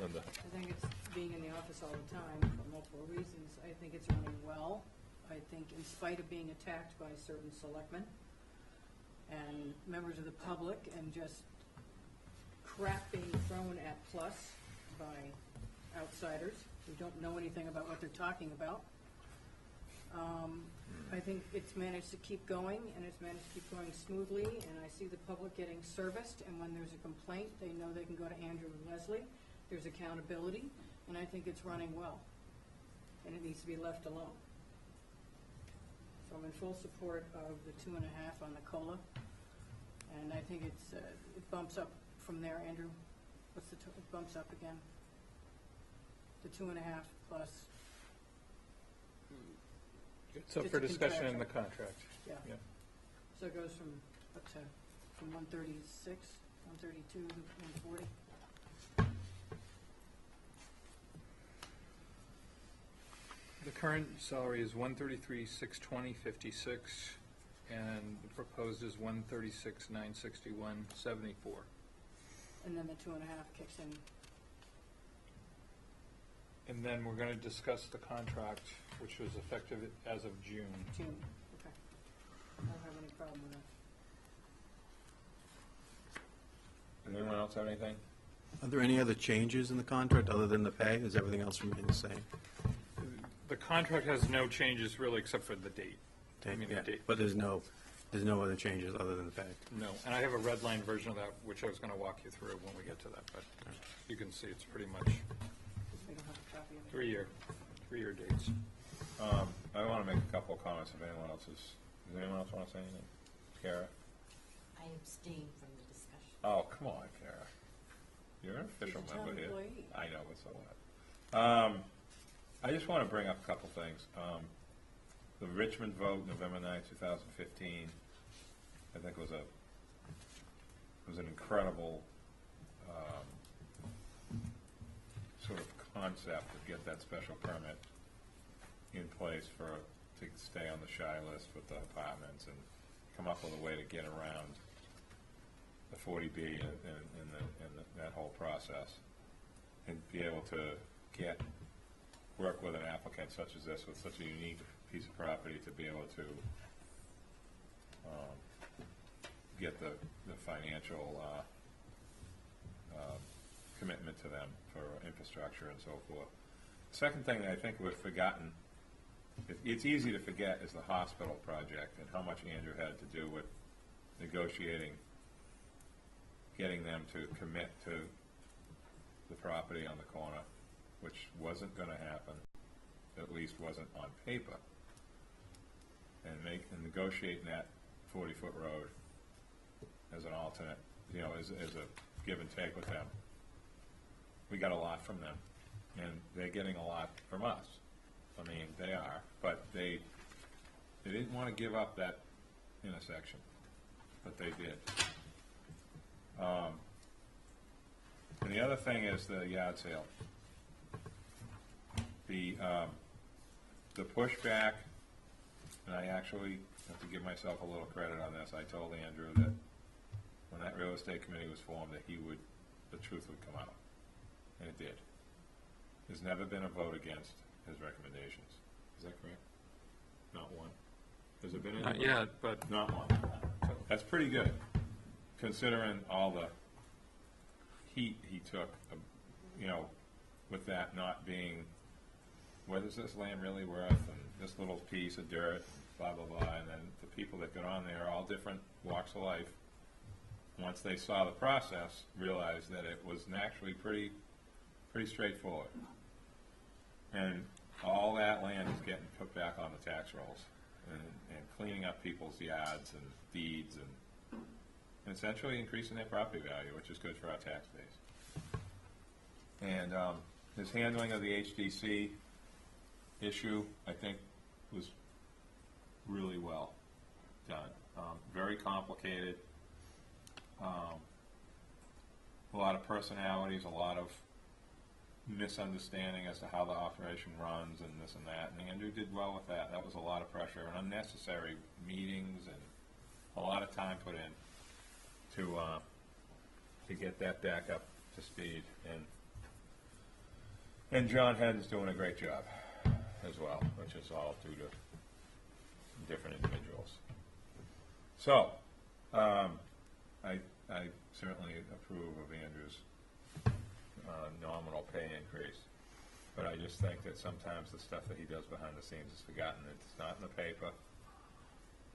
Linda? I think it's being in the office all the time for multiple reasons. I think it's running well. I think in spite of being attacked by certain selectmen and members of the public and just crap being thrown at Plus by outsiders who don't know anything about what they're talking about. I think it's managed to keep going, and it's managed to keep going smoothly, and I see the public getting serviced, and when there's a complaint, they know they can go to Andrew and Leslie. There's accountability, and I think it's running well, and it needs to be left alone. So I'm in full support of the 2.5 on the COLA, and I think it bumps up from there, Andrew. What's it bumps up again? The 2.5 plus, it's up It's for a discussion in the contract. yeah. Yeah. So it goes from, up to, from 136, 132, 140. The current salary is 133,620.56, and the proposed is 136,961.74. And then the 2.5 kicks in. And then we're going to discuss the contract, which was effective as of June. June, okay. I don't have any problem with that. Does anyone else have anything? Are there any other changes in the contract other than the pay? Is everything else remain the same? The contract has no changes really except for the date. I mean, the Yeah, date. but there's no other changes other than the pay? No, and I have a red line version of that, which I was going to walk you through when we get to that, but you can see it's pretty much We don't have a copy of it. three-year dates. I want to make a couple of comments if anyone else is, does anyone else want to say anything? Kara? I abstain from the discussion. Oh, come on, Kara. You're an official She's a town member here. employee. I know, but so what? I just want to bring up a couple things. The Richmond vote, November 9, 2015, I think was an incredible sort of concept to get that special permit in place to stay on the shy list with the apartments and come up with a way to get around the 40B and that whole process, and be able to work with an applicant such as this with such a unique piece of property to be able to get the financial commitment to them for infrastructure and so forth. Second thing that I think we've forgotten, it's easy to forget, is the hospital project and how much Andrew had to do with negotiating, getting them to commit to the property on the corner, which wasn't going to happen, at least wasn't on paper, and negotiating that 40-foot road as an alternate, as a give and take with them. We got a lot from them, and they're getting a lot from us. I mean, they are, but they didn't want to give up that intersection, but they did. And the other thing is the yard sale. The pushback, and I actually have to give myself a little credit on this. I told Andrew that when that real estate committee was formed, that the truth would come out, and it did. There's never been a vote against his recommendations. Is that correct? Not one. Has there been any? Not yet, but Not one. That's pretty good, considering all the heat he took, with that not being, what is this land really worth, and this little piece of dirt, blah, blah, blah, and then the people that got on there, all different walks of life, once they saw the process, realized that it was actually pretty straightforward. And all that land is getting put back on the tax rolls, and cleaning up people's yards and deeds, and essentially increasing their property value, which is good for our tax base. And his handling of the HDC issue, I think, was really well done. Very complicated. A lot of personalities, a lot of misunderstanding as to how the operation runs and this and that. And Andrew did well with that. That was a lot of pressure and unnecessary meetings and a lot of time put in to get that back up to speed. And John Hedden's doing a great job as well, which is all due to different individuals. So, I certainly approve of Andrew's nominal pay increase, but I just think that sometimes the stuff that he does behind the scenes is forgotten. It's not in the paper.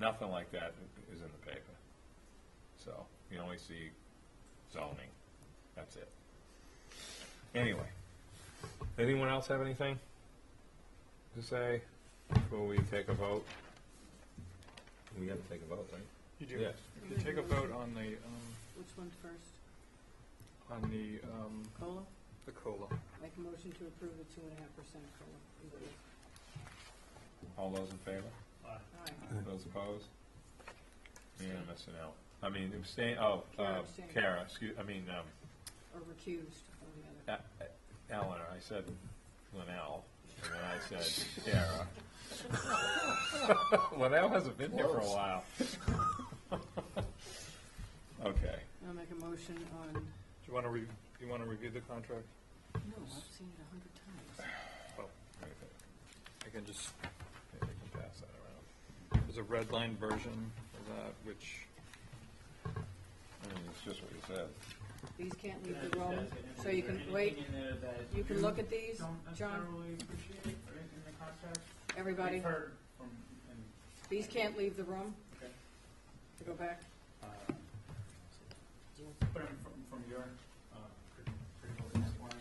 Nothing like that is in the paper. So you only see zoning. That's it. Anyway, anyone else have anything to say before we take a vote? We got to take a vote, right? you do. Yes. You take a vote on the Which one first? COLA? the COLA. Make a motion to approve the 2.5% COLA increase. All those in favor? Aye. Those opposed? Unanimous and out. I mean, abstain, Kara abstained. Kara, Or recused from the other. Eleanor, I said Linnell. And then I said, Tara. Linnell hasn't been here for a while. Okay. I'll make a motion on, Do you want to review the contract? no, I've seen it 100 times. Well, Okay, I can just, we can pass that around. there's a red line version of that, which, I mean, it's just what you said. These can't leave the room, so you can, wait, you can look at these, Don't John, necessarily appreciate it, right, in the contract. everybody. We've heard from, and, These can't leave the room, okay, to go back. but from your, critical standpoint,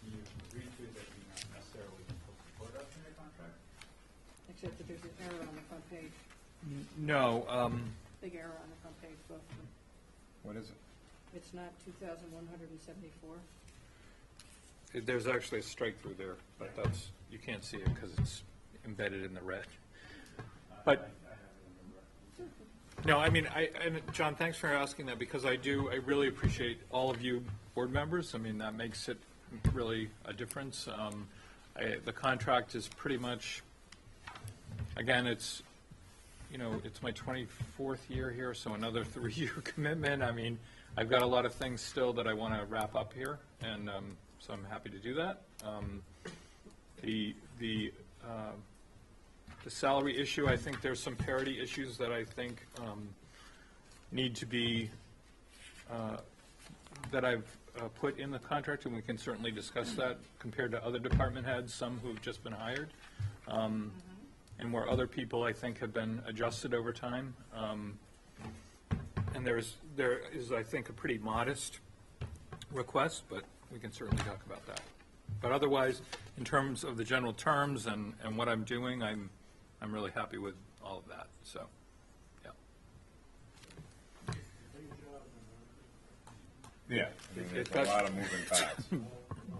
you agreed to that you're not necessarily supposed to put up in the contract? Except that there's an error on the front page, no, big error on the front page, both of them. What is it? It's not 2,174. there's actually a strike through there, but that's, you can't see it because it's embedded in the red. But, I have it in the no, I mean, and John, thanks for asking that, because I really appreciate all of you board members. I mean, that makes it really a difference. The contract is pretty much, again, it's my 24th year here, so another 3-year commitment. I mean, I've got a lot of things still that I want to wrap up here, and so I'm happy to do that. The salary issue, I think there's some parity issues that I think need to be, that I've put in the contract, and we can certainly discuss that compared to other department heads, some who've just been hired, and where other people, I think, have been adjusted over time. And there is, I think, a pretty modest request, but we can certainly talk about that. But otherwise, in terms of the general terms and what I'm doing, I'm really happy with all of that, so, yeah. Yeah, I mean, there's a That's- lot of moving parts. It's going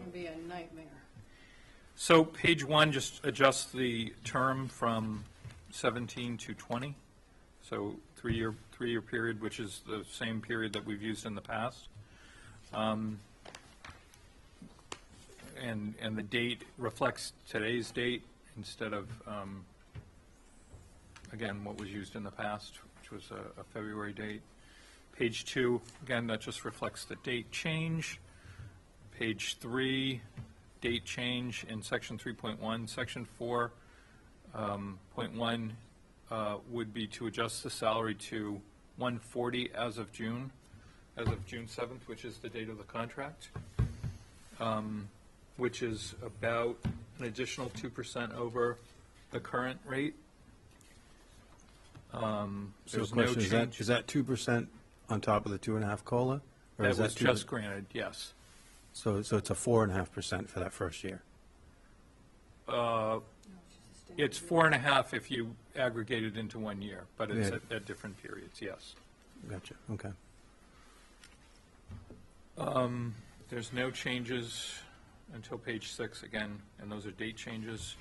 to be a nightmare. So page 1 just adjusts the term from 17 to 20, so three-year period, which is the same period that we've used in the past. And the date reflects today's date instead of, again, what was used in the past, which was a February date. Page 2, again, that just reflects the date change. Page 3, date change in section 3.1. Section 4.1 would be to adjust the salary to 140 as of June 7th, which is the date of the contract, which is about an additional 2% over the current rate. So There's the no question, change. is that 2% on top of the 2.5 COLA? Or That is was 2 just granted, yes. So it's a 4.5% for that first year? No, It's 4.5 if you aggregate it into 1 year, but it's Yeah. at different periods, yes. Gotcha, okay. There's no changes until page 6 again, and those are date changes.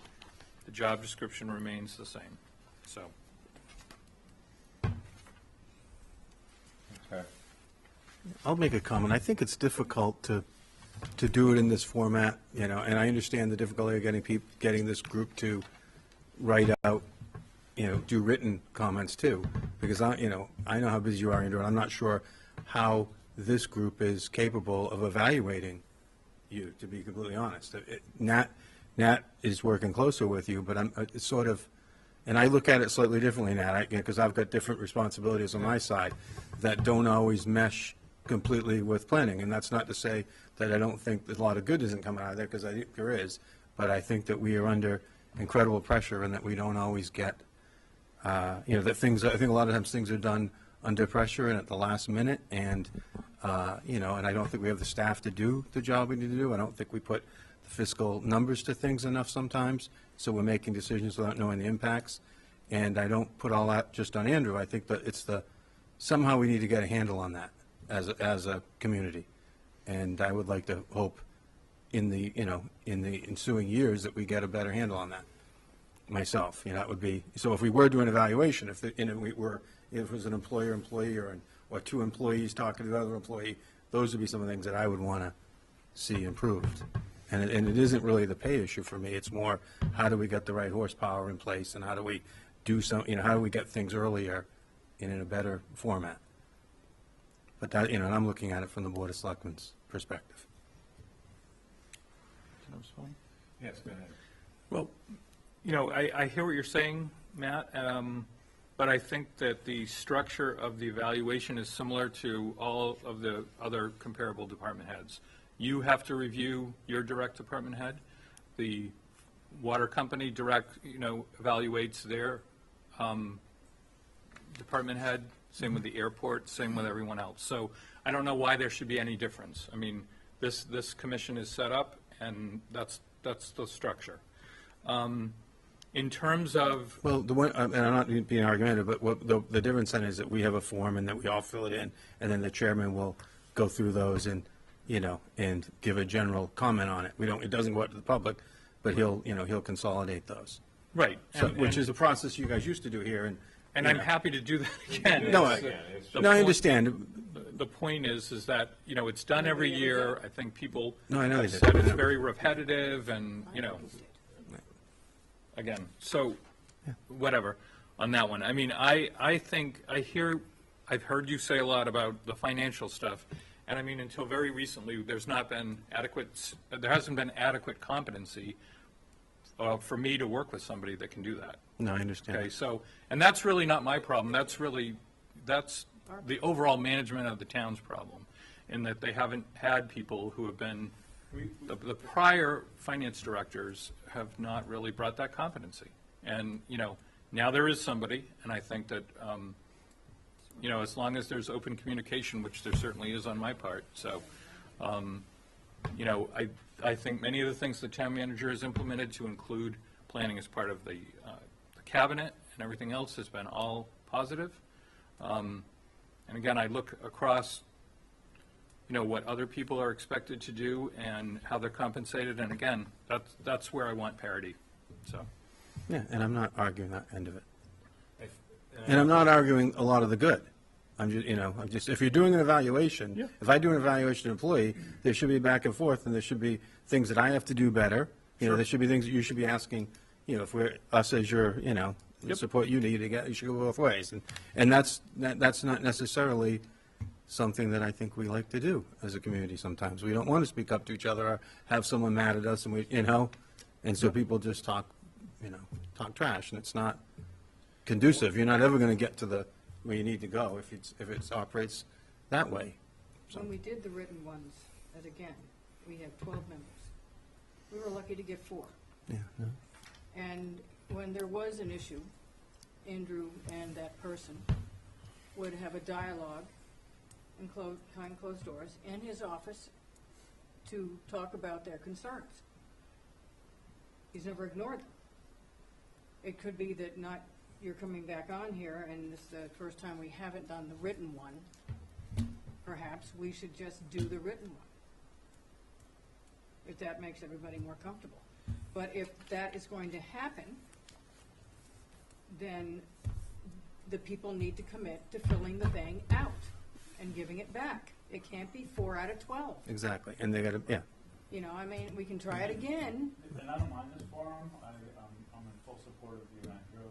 The job description remains the same, so. Okay. I'll make a comment. I think it's difficult to do it in this format, and I understand the difficulty of getting this group to write out, do written comments too, because I know how busy you are, Andrew, and I'm not sure how this group is capable of evaluating you, to be completely honest. Nat is working closer with you, but it's sort of, and I look at it slightly differently, Nat, because I've got different responsibilities on my side that don't always mesh completely with planning, and that's not to say that I don't think that a lot of good isn't coming out of there, because I think there is, but I think that we are under incredible pressure and that we don't always get, that things, I think a lot of times things are done under pressure and at the last minute, and, and I don't think we have the staff to do the job we need to do. I don't think we put the fiscal numbers to things enough sometimes, so we're making decisions without knowing the impacts, and I don't put all that just on Andrew. I think that it's somehow we need to get a handle on that as a community, and I would like to hope in the ensuing years that we get a better handle on that myself. That would be, so if we were doing evaluation, if it was an employee or two employees talking to the other employee, those would be some of the things that I would want to see improved. And it isn't really the pay issue for me, it's more, how do we get the right horsepower in place, and how do we do how do we get things earlier and in a better format? But that, and I'm looking at it from the Board of Selectmen's perspective. Yes, go ahead. Well, I hear what you're saying, Matt, but I think that the structure of the evaluation is similar to all of the other comparable department heads. You have to review your direct department head. The water company evaluates their department head, same with the airport, same with everyone else. So I don't know why there should be any difference. I mean, this commission is set up, and that's the structure. In terms of, Well, the one, and I'm not being argumentative, but what the difference then is that we have a form and that we all fill it in, and then the chairman will go through those and, and give a general comment on it. It doesn't go out to the public, but he'll consolidate those. right. So, and- which is a process you guys used to do here, And I'm happy to do that again. No, It's, the No, I point- understand. The point is that, it's done every year. I think people No, I know have they said did. it's very repetitive and, again, so, whatever, on that one. I mean, I think, I've heard you say a lot about the financial stuff, and I mean, until very recently, there hasn't been adequate competency for me to work with somebody that can do that. No, I understand. Okay, so, and that's really not my problem, that's the overall management of the town's problem, in that they haven't had people who have been, the prior finance directors have not really brought that competency. And, now there is somebody, and I think that, as long as there's open communication, which there certainly is on my part, so, I think many of the things the town manager has implemented to include planning as part of the cabinet and everything else has been all positive. And again, I look across, what other people are expected to do and how they're compensated, and again, that's where I want parity, so. Yeah, and I'm not arguing that end of it. And I'm not arguing a lot of the good. I'm just, if you're doing an evaluation, Yeah. if I do an evaluation of an employee, there should be back and forth, and there should be things that I have to do better. There should be things that you should be asking, if we're, us as your, the Yep. support you need to get, you should go both ways. And that's not necessarily something that I think we like to do as a community sometimes. We don't want to speak up to each other or have someone mad at us, and and so people just talk trash, and it's not conducive. You're not ever going to get to where you need to go if it operates that way. When we did the written ones, and again, we have 12 members. We were lucky to get 4. Yeah, no. And when there was an issue, Andrew and that person would have a dialogue behind closed doors in his office to talk about their concerns. He's never ignored them. It could be that you're coming back on here, and this is the first time we haven't done the written one. Perhaps we should just do the written one, if that makes everybody more comfortable. But if that is going to happen, then the people need to commit to filling the thing out and giving it back. It can't be 4 out of 12. Exactly, and they got to, yeah. We can try it again. And I don't mind this forum. I'm in full support of you, Andrew.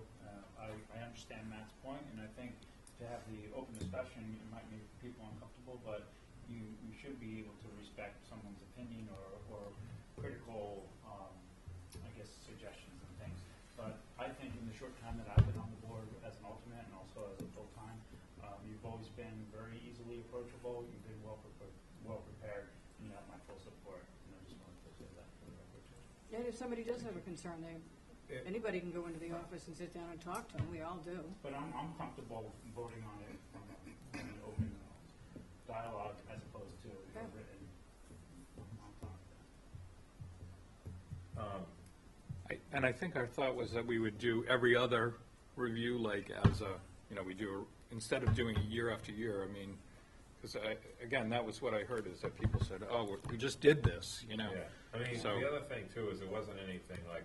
I understand Matt's point, and I think to have the open discussion, it might make people uncomfortable, but you should be able to respect someone's opinion or critical, suggestions and things. But I think in the short time that I've been on the board as an alternate and also as a full-time, you've always been very easily approachable. You've been well prepared, and you have my full support. And I just wanted to say that for the record. And if somebody does have a concern, anybody can go into the office and sit down and talk to them. We all do. But I'm comfortable voting on it from an open dialogue as opposed to a written. I'm fine with that. And I think our thought was that we would do every other review, like we do, instead of doing year after year, because again, that was what I heard, is that people said, oh, we just did this, Yeah, So- the other thing too is it wasn't anything like,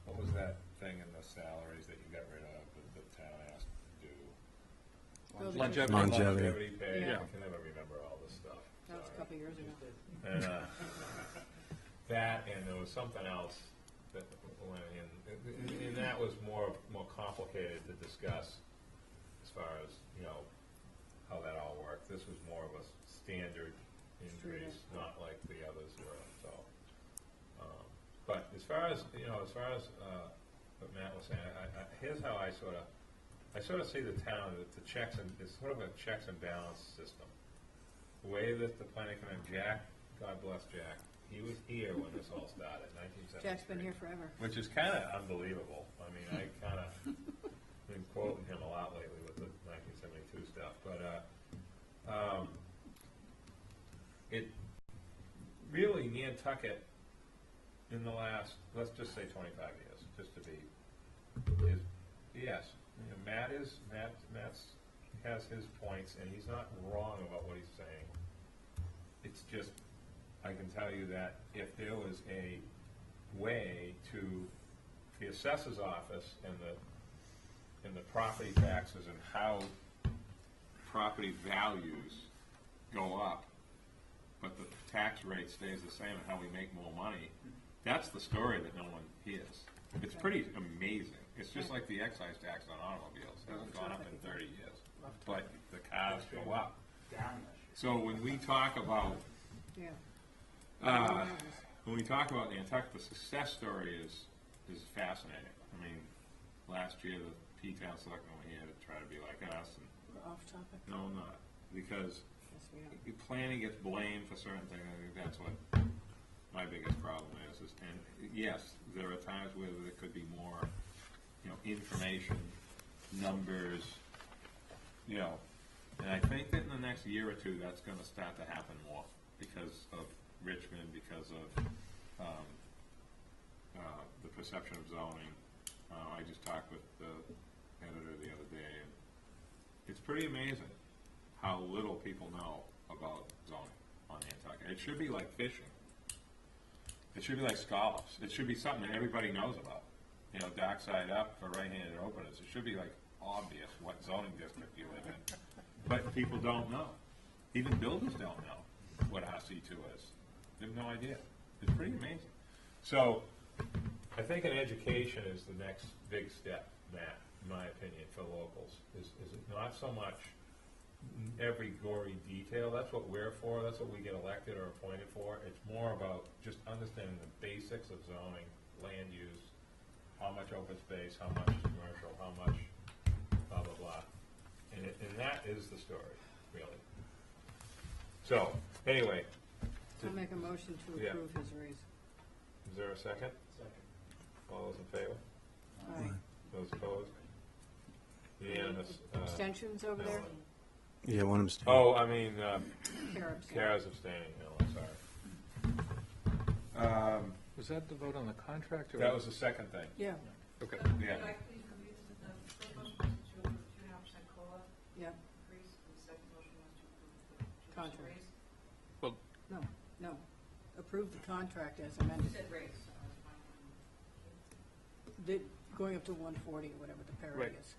what was that thing in the salaries that you got rid of that the town asked to do? Longevity. Longevity pay, Yeah. I can never remember all this stuff. That was a Sorry. couple of years ago. And, that, and there was something else that went in, and that was more complicated to discuss as far as, you know, how that all worked. This was more of a standard increase, not like the others were, so. But as far as, you know, what Matt was saying, here's how I sort of see the town, that the checks and, it's sort of a checks and balance system. The way that the planning commission, Jack, God bless Jack, he was here when this all started, 1973. Jack's been here forever. Which is kind of unbelievable. I mean, I kind of been quoting him a lot lately with the 1972 stuff, but it really, Nantucket, in the last, let's just say 25 years, just to be, is, yes, you know, Matt has his points, and he's not wrong about what he's saying. It's just, I can tell you that if there was a way to, the assessor's office and the property taxes and how property values go up, but the tax rate stays the same and how we make more money, that's the story that no one hears. It's pretty amazing. It's just like the excise tax on automobiles. It hasn't gone up in 30 years, but the cars go up. So when we talk about Yeah. when we talk about Nantucket, the success story is fascinating. I mean, last year the P-Town selectmen were here to try to be like us, and We're off topic. no, I'm not, because Yes, we are. planning gets blamed for certain things. I think that's what my biggest problem is. And yes, there are times where there could be more, you know, information, numbers, you know, and I think that in the next year or two, that's going to start to happen more because of Richmond, because of the perception of zoning. I just talked with the editor the other day, and it's pretty amazing how little people know about zoning on Nantucket. It should be like fishing. It should be like scallops. It should be something that everybody knows about. You know, dock side up for right-handed openers. It should be like obvious what zoning district you live in. But people don't know. Even builders don't know what RC2 is. They have no idea. It's pretty amazing. So I think an education is the next big step, Matt, in my opinion, for locals. Is it not so much every gory detail. That's what we're for. That's what we get elected or appointed for. It's more about just understanding the basics of zoning, land use, how much open space, how much commercial, how much blah, blah, blah. And that is the story, really. So, anyway. I'll make a motion to Yeah. approve his raise. Is there a second? Second. All those in favor? Aye. Those opposed? Unanimous. Abstentions over there? Yeah, one abstain. Oh, I mean, Kara abstained. Kara's abstaining, no, I'm sorry. Was that the vote on the contract? Or That was the second thing. Yeah, Okay. Yeah. Could I please review this? The first motion was to approve 2.5% COLA yeah, increase, and the second motion was to approve the 2% Contract. raise. Well, no. Approve the contract as You amended. said raise, so I was fine. Going up to 140, whatever the parity Right. is.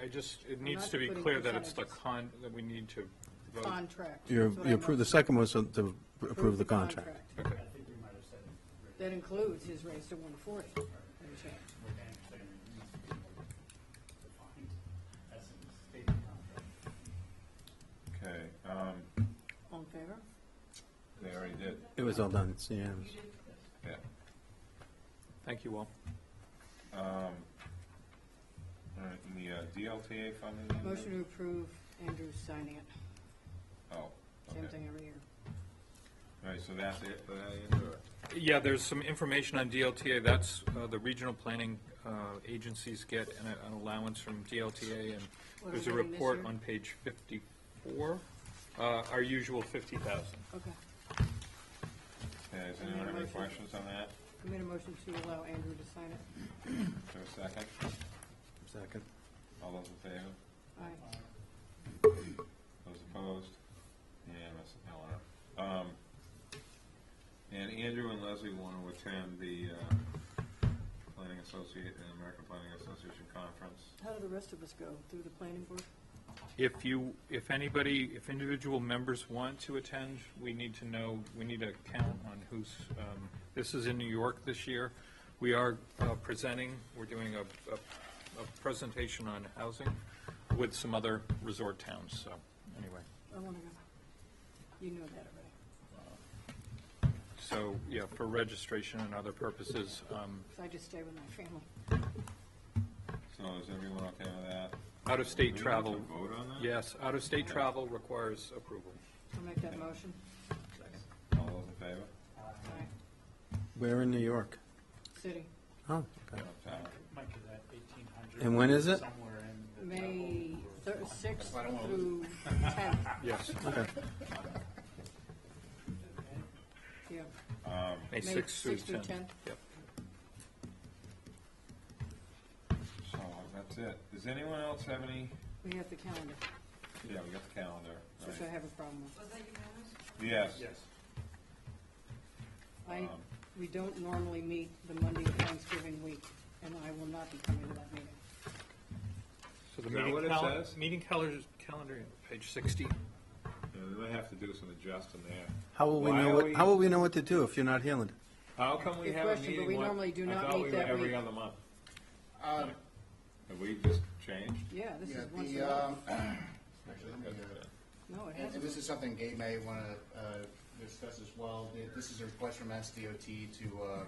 I just, it I'm needs not to be putting clear that it's the percentages. that we need to vote. Contract. You That's what I approve, the meant. second was to approve the contract. Okay. I think we might have said it. That includes his raise to 140. and change. What Dan was saying, it needs to be defined as in the state contract. Okay, All in favor? they already did, It was all done, it's unanimous. yeah. Thank you all. All right, and the DLTA funding? Motion to approve, Andrew's signing it. Oh, Same okay. thing every year. All right, so that's it for that, Andrew? Yeah, there's some information on DLTA. That's the regional planning agencies get an allowance from DLTA, and What are there's we a getting this report year? on page 54. Our usual 50,000. Okay. Okay, does anyone have any questions on that? I made a motion to allow Andrew to sign it. Is there a second? Second. All those in favor? Aye. Those opposed? Unanimous, Eleanor. And Andrew and Leslie want to attend the Planning Associate and American Planning Association Conference. How do the rest of us go? Through the planning board? If individual members want to attend, we need to know, we need a count on who's, This is in New York this year. We are presenting, we're doing a presentation on housing with some other resort towns, so, anyway. I want to go. You know that already. So, yeah, for registration and other purposes, So I just stay with my family. So is everyone okay with that? out-of-state Do we travel. have to vote on that? Yes, out-of-state travel requires approval. I'll make that motion. All those in favor? Aye. Where in New York? City, Oh, okay. Town. Mike, is that 1,800? And when is it? Somewhere in the May travel. 6th I don't wanna through 10th. Yes, Okay. Yeah. May May 6th through 6th through 10th. 10th. Yep. So that's it. Does anyone else have any? We have the calendar, Yeah, we got the calendar. which I have a problem with. Was that unanimous? Yes. Yes. We don't normally meet the Monday of Thanksgiving week, and I will not be coming to that meeting. So the Is that meeting what it says? meeting calendar, page 60. Yeah, we might have to do some adjusting there. How will we Why know are what, we- how will we know what to do if you're not handling it? How come we Good have a question, but meeting? we normally do not I thought meet we were that every week. other month. Um, Have we just changed? Yeah, this yeah, is once the, a month. actually, let me, No, it and hasn't. this is something Gabe may want to discuss as well. This is a request from SDOT to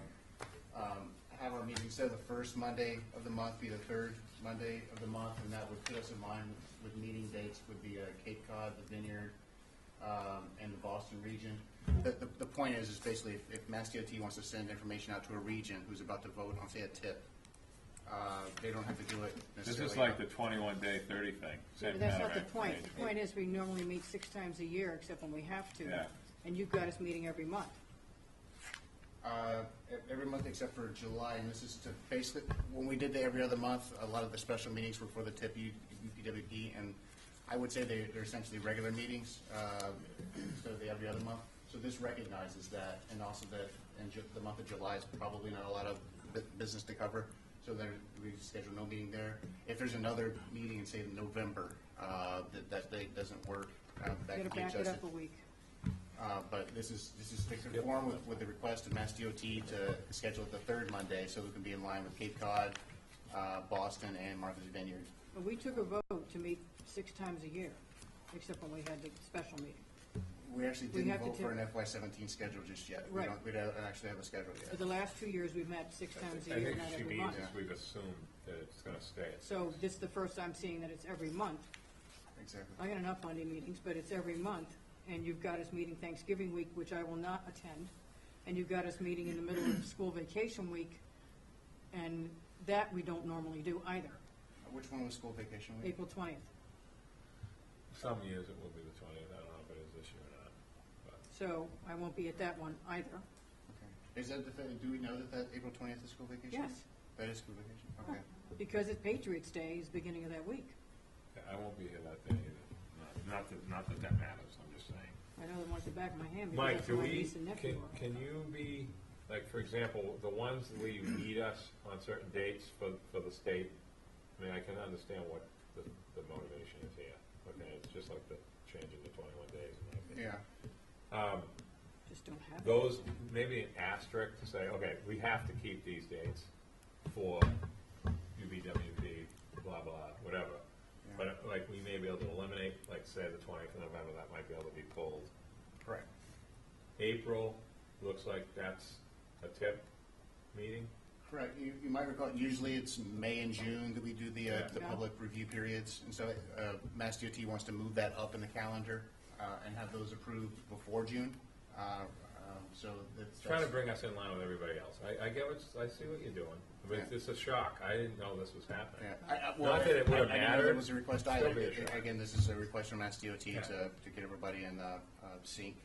have our meeting instead of the first Monday of the month, be the third Monday of the month, and that would put us in line with meeting dates with the Cape Cod, the Vineyard, and the Boston region. The point is basically if Mass DOT wants to send information out to a region who's about to vote on, say, a tip, they don't have to do it This necessarily. is like the 21-day, 30 thing. Same But that's kind not of the point. range. The point is, we normally meet 6 times a year, except when we have to. Yeah. And you've got us meeting every month. Every month except for July, and this is to basically, when we did the every other month, a lot of the special meetings were for the TIP UPWP, and I would say they're essentially regular meetings, instead of the every other month. So this recognizes that, and also that in the month of July is probably not a lot of business to cover, so there, we schedule no meeting there. If there's another meeting in, say, November, that date doesn't work, that Got to can be back it adjusted. up a week. But this is to conform with the request of Mass DOT to schedule it the third Monday, so we can be in line with Cape Cod, Boston, and Martha's Vineyard. But we took a vote to meet 6 times a year, except when we had the special meeting. We actually We didn't have to vote for take- an FY17 schedule just yet. Right. We don't actually have a schedule For yet. the last 2 years, we've met 6 times a I year, think not she every means month. is we've assumed that it's going to stay. So this is the first I'm seeing that it's every month. Exactly. I got enough Monday meetings, but it's every month, and you've got us meeting Thanksgiving week, which I will not attend, and you've got us meeting in the middle of school vacation week, and that we don't normally do either, Which one was school vacation week? April 20th. Some years it will be the 20th. I don't know if it is this year or not. But So I won't be at that one either. Okay. Is that do we know that April 20th is school vacation? Yes, That is school vacation, okay. because it's Patriots Day is beginning of that week. yeah, I won't be here that day either. Not that that matters. I'm just saying. I know they want the back of my hand because Mike, that's do where my we, niece and nephew are. can you be, like, for example, the ones where you need us on certain dates for the state? I mean, I can understand what the motivation is here. Okay, it's just like the changing the 21 days, in my opinion. Yeah. Just don't have it. Those, maybe an asterisk to say, okay, we have to keep these dates for UBWP, blah, blah, whatever. But like, we may be able to eliminate, like, say, the 20th of November, that might be able to be pulled. Correct. April, looks like that's a TIP meeting. Correct. You might recall, usually it's May and June that we do the Yeah. Yeah. public review periods. And so Mass DOT wants to move that up in the calendar and have those approved before June. So that's. Trying to bring us in line with everybody else. I get what, I see what you're doing, but Yeah. it's a shock. I didn't know this was happening. Yeah. Not that it would have I didn't know mattered. there was a request Still either. be a shock. Again, this is a request from Mass DOT Yeah. to get everybody in sync.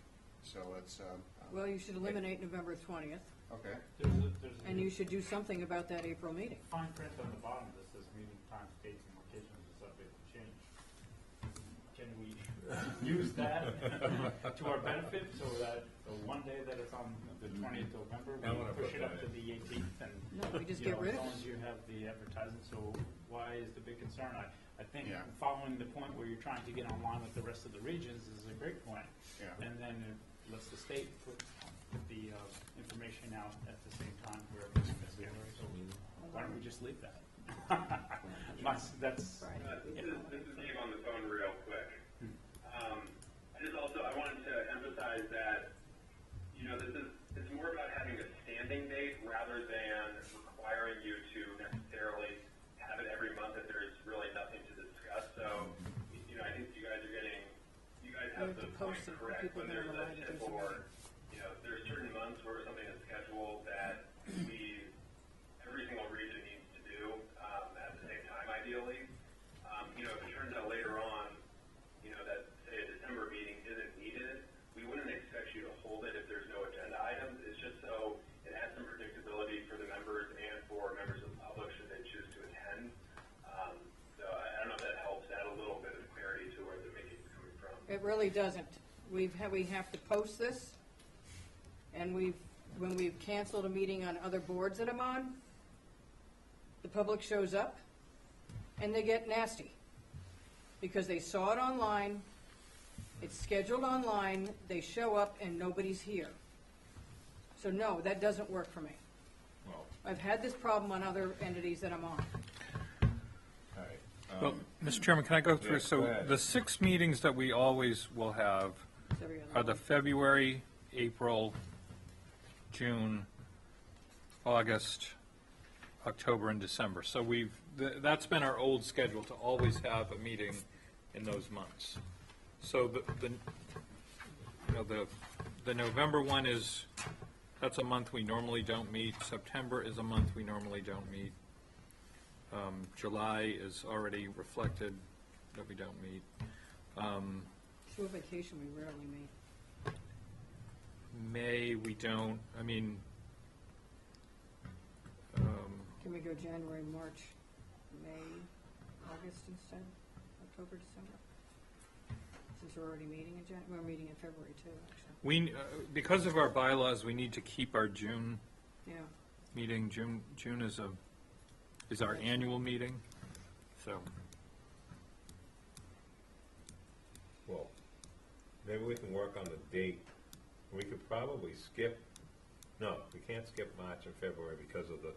So it's, Well, you should eliminate November 20th, okay. There's and you should do something about that April meeting. fine print on the bottom that says meeting times, dates, and locations is subject to change. Can we use that to our benefit so that the one day that it's on the 20th of November, I wanna we push put it up that to the 18th and, No, we just you get know, rid as of long it. as you have the advertising, so why is the big concern? I think Yeah. following the point where you're trying to get online with the rest of the regions is a great point. Yeah. And then it lets the state put the the information out at the same time where it's February. So why don't we just leave that? That's, This is Dave on the phone real quick. I wanted to emphasize that, it's more about having a standing date rather than requiring you to necessarily have it every month if there's really nothing to discuss. So, I think you guys have the point correct. When there's a tip or, there's certain months where something is scheduled that every single region needs to do at the same time, ideally. If it turns out later on, that say a December meeting isn't needed, we wouldn't expect you to hold it if there's no agenda items. It's just so it adds some predictability for the members and for members of the public should they choose to attend. So I don't know if that helps add a little bit of clarity to where the meeting is coming from. It really doesn't. We have to post this, and when we've canceled a meeting on other boards that I'm on, the public shows up, and they get nasty. Because they saw it online, it's scheduled online, they show up, and nobody's here. So no, that doesn't work for me. Well, I've had this problem on other entities that I'm on. all right. Well, Mr. Chairman, can I go through? Yeah, go So ahead. the 6 meetings that we always will have It's every other are the month. February, April, June, August, October, and December. So that's been our old schedule, to always have a meeting in those months. So the November one that's a month we normally don't meet. September is a month we normally don't meet. July is already reflected that we don't meet. School vacation, we rarely meet. May, we don't. I mean, Can we go January, March, May, August instead? October, December? Since we're already meeting in we're meeting in February too, actually. because of our bylaws, we need to keep our June Yeah. meeting. June is our annual meeting, so. Well, maybe we can work on the date. We could probably skip, no, we can't skip March and February because of the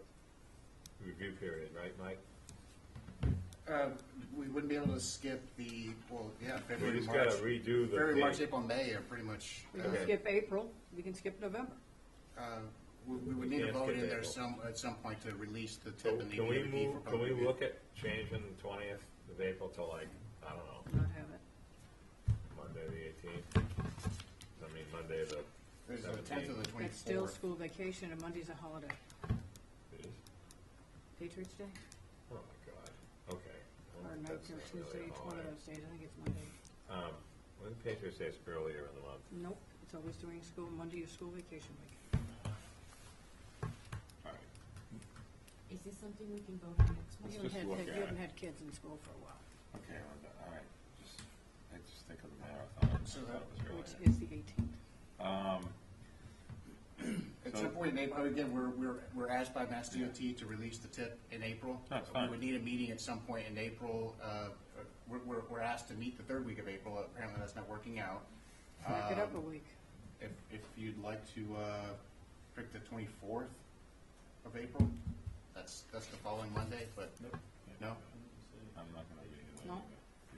review period, right, Mike? We wouldn't be able to skip We February, just March. gotta redo the February, March, date. April, May are pretty much, We can Okay. skip April, we can skip November. we would We need to can't vote skip in there April. at some point to release the So tip and the can we EWP for move, public can we review. look at changing the 20th of April to like, I don't know, Not have it. Monday the 18th? I mean, Monday the There's the 10th or 17th. the 24th. That's still school vacation, and Monday's a holiday. It is? Patriots Day, Oh, my God, okay. Well, or that's ninth or not really Tuesday, a it's one of holiday. those days, I think it's Monday. When Patriots Day is earlier in the month. Nope, it's always during school, Monday is school vacation week. All right. Is this something we can vote on next month? Let's just look at You it. haven't had kids in school for a while, Okay, all right. I just think of the marathon. So I thought it was really- which is the 18th. At some point in April, again, we're asked by Mass DOT to release the tip in April. That's We fine. would need a meeting at some point in April. We're asked to meet the third week of April. Apparently, that's not working out. Back it up a week. If you'd like to pick the 24th of April, that's the following Monday, but no? I'm not gonna be here. No?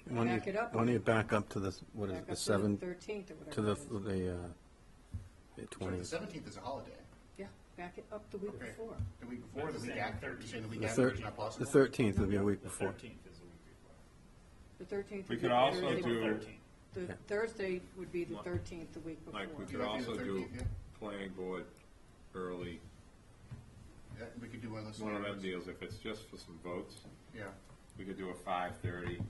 Why don't Back it up. Why don't you back up to the, what is Back it, the up to 7th, 13th or whatever. to the it is. the Sorry, the 20th? 17th is a holiday. Yeah, back it up the week Okay. before. The week before, or the week Saying after? 13th. You're saying the week The after thir- is not the possible? 13th would be a week The before. 13th is the week before. The 13th. We would could be also Thursday. do- 13th. The Okay. Thursday would be the Mike. 13th, the week before. Mike, we You could like to do also the do 13th, yeah? planning board early, Yeah, we could do one of those. one of them scenarios. deals, if it's just for some votes, Yeah. we could do a 5:30,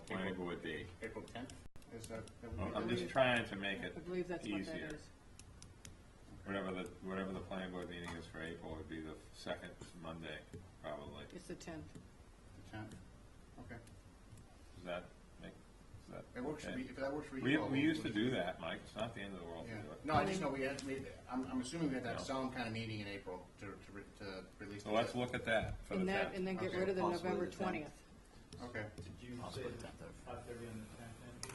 planning board date. April 10th? Is that? I'm just trying to make it I believe that's what that easier. is. Whatever the planning board meeting is for April would be the second Monday, probably. It's the 10th. The 10th? Okay. Does that make, is that? It works for okay? me, if that works for you. We all, used to we'll do just- that, Mike, it's not the end of the world to Yeah. do it. No, I just know I'm assuming we have to have No. some kind of meeting in April to release the. So let's tip. look at that for the And that, 10th. and then get Okay. rid of the Possibly November the 10th. 20th. Okay. Did you say 5:30 on the 10th, Andy?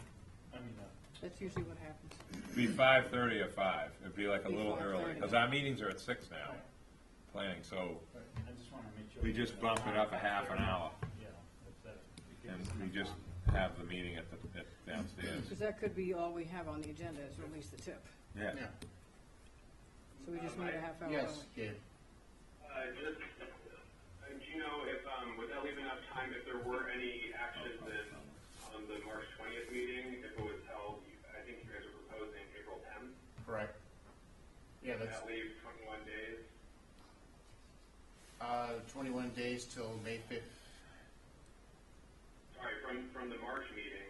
I mean, That's usually what happens. It'd be 5:30 or 5. It'd be like a Be little early, 5:30. because our meetings are at 6 now, planning, so I just wanna make sure. we just bump it up a half an hour, Yeah, that's it. It and gives us we enough just time. have the meeting at downstairs. Because that could be all we have on the agenda is release the tip. Yeah. Yeah. So we just need a half hour. Yes, Gabe. Just, do you know if, would that leave enough time if there were any actions on the March 20th meeting, if it was held, I think you guys are proposing April 10th? Correct. Yeah, Would that's, that leave 21 days? 21 days till May 5th. Sorry, from the March meeting,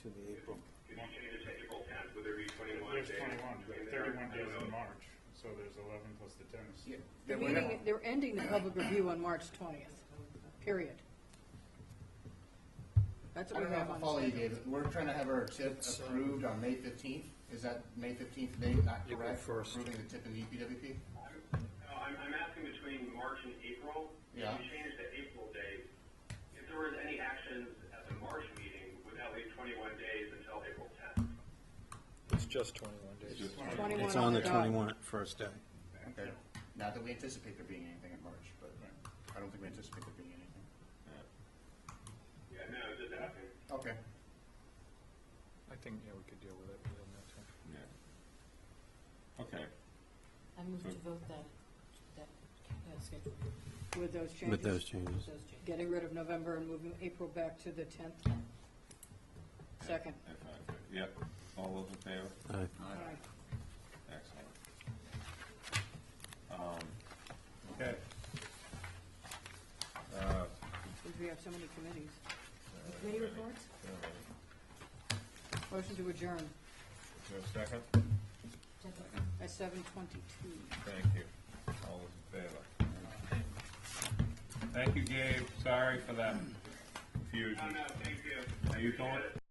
To the April. if you change it to April 10th, would there be 21 days? There's 21, but between there? 31 days I don't in know. March, so there's 11 plus the 10. The meeting, they're ending the public review on March 20th, period. That's I what don't we know have if I on follow the you, schedule. Gabe. We're trying to have our tip approved on May 15th. Is that May 15th date not April correct for 1st. approving the tip in the UPWP? No, I'm asking between March and April. Yeah. If you change the April date, if there was any actions at the March meeting, would that leave 21 days until April 10th? It's just 21 days. 21 It's on the dot. 21 first day. Okay. Not that we anticipate there being anything in March, but I don't think we anticipate there being anything. Yeah, no, just asking. Okay. I think, yeah, we could deal with it within that time. Yeah. Okay. I move to vote that schedule. With those changes. With those changes. Those changes. Getting rid of November and moving April back to the 10th. Second. At 5:30. Yep. All those in favor? Aye. Aye. Excellent. Okay. Because we have so many committees. Committee reports? Motion to adjourn Is there a second? at 7:22. Thank you. All those in favor? Thank you, Gabe. Sorry for that confusion. No, thank you. Are you going?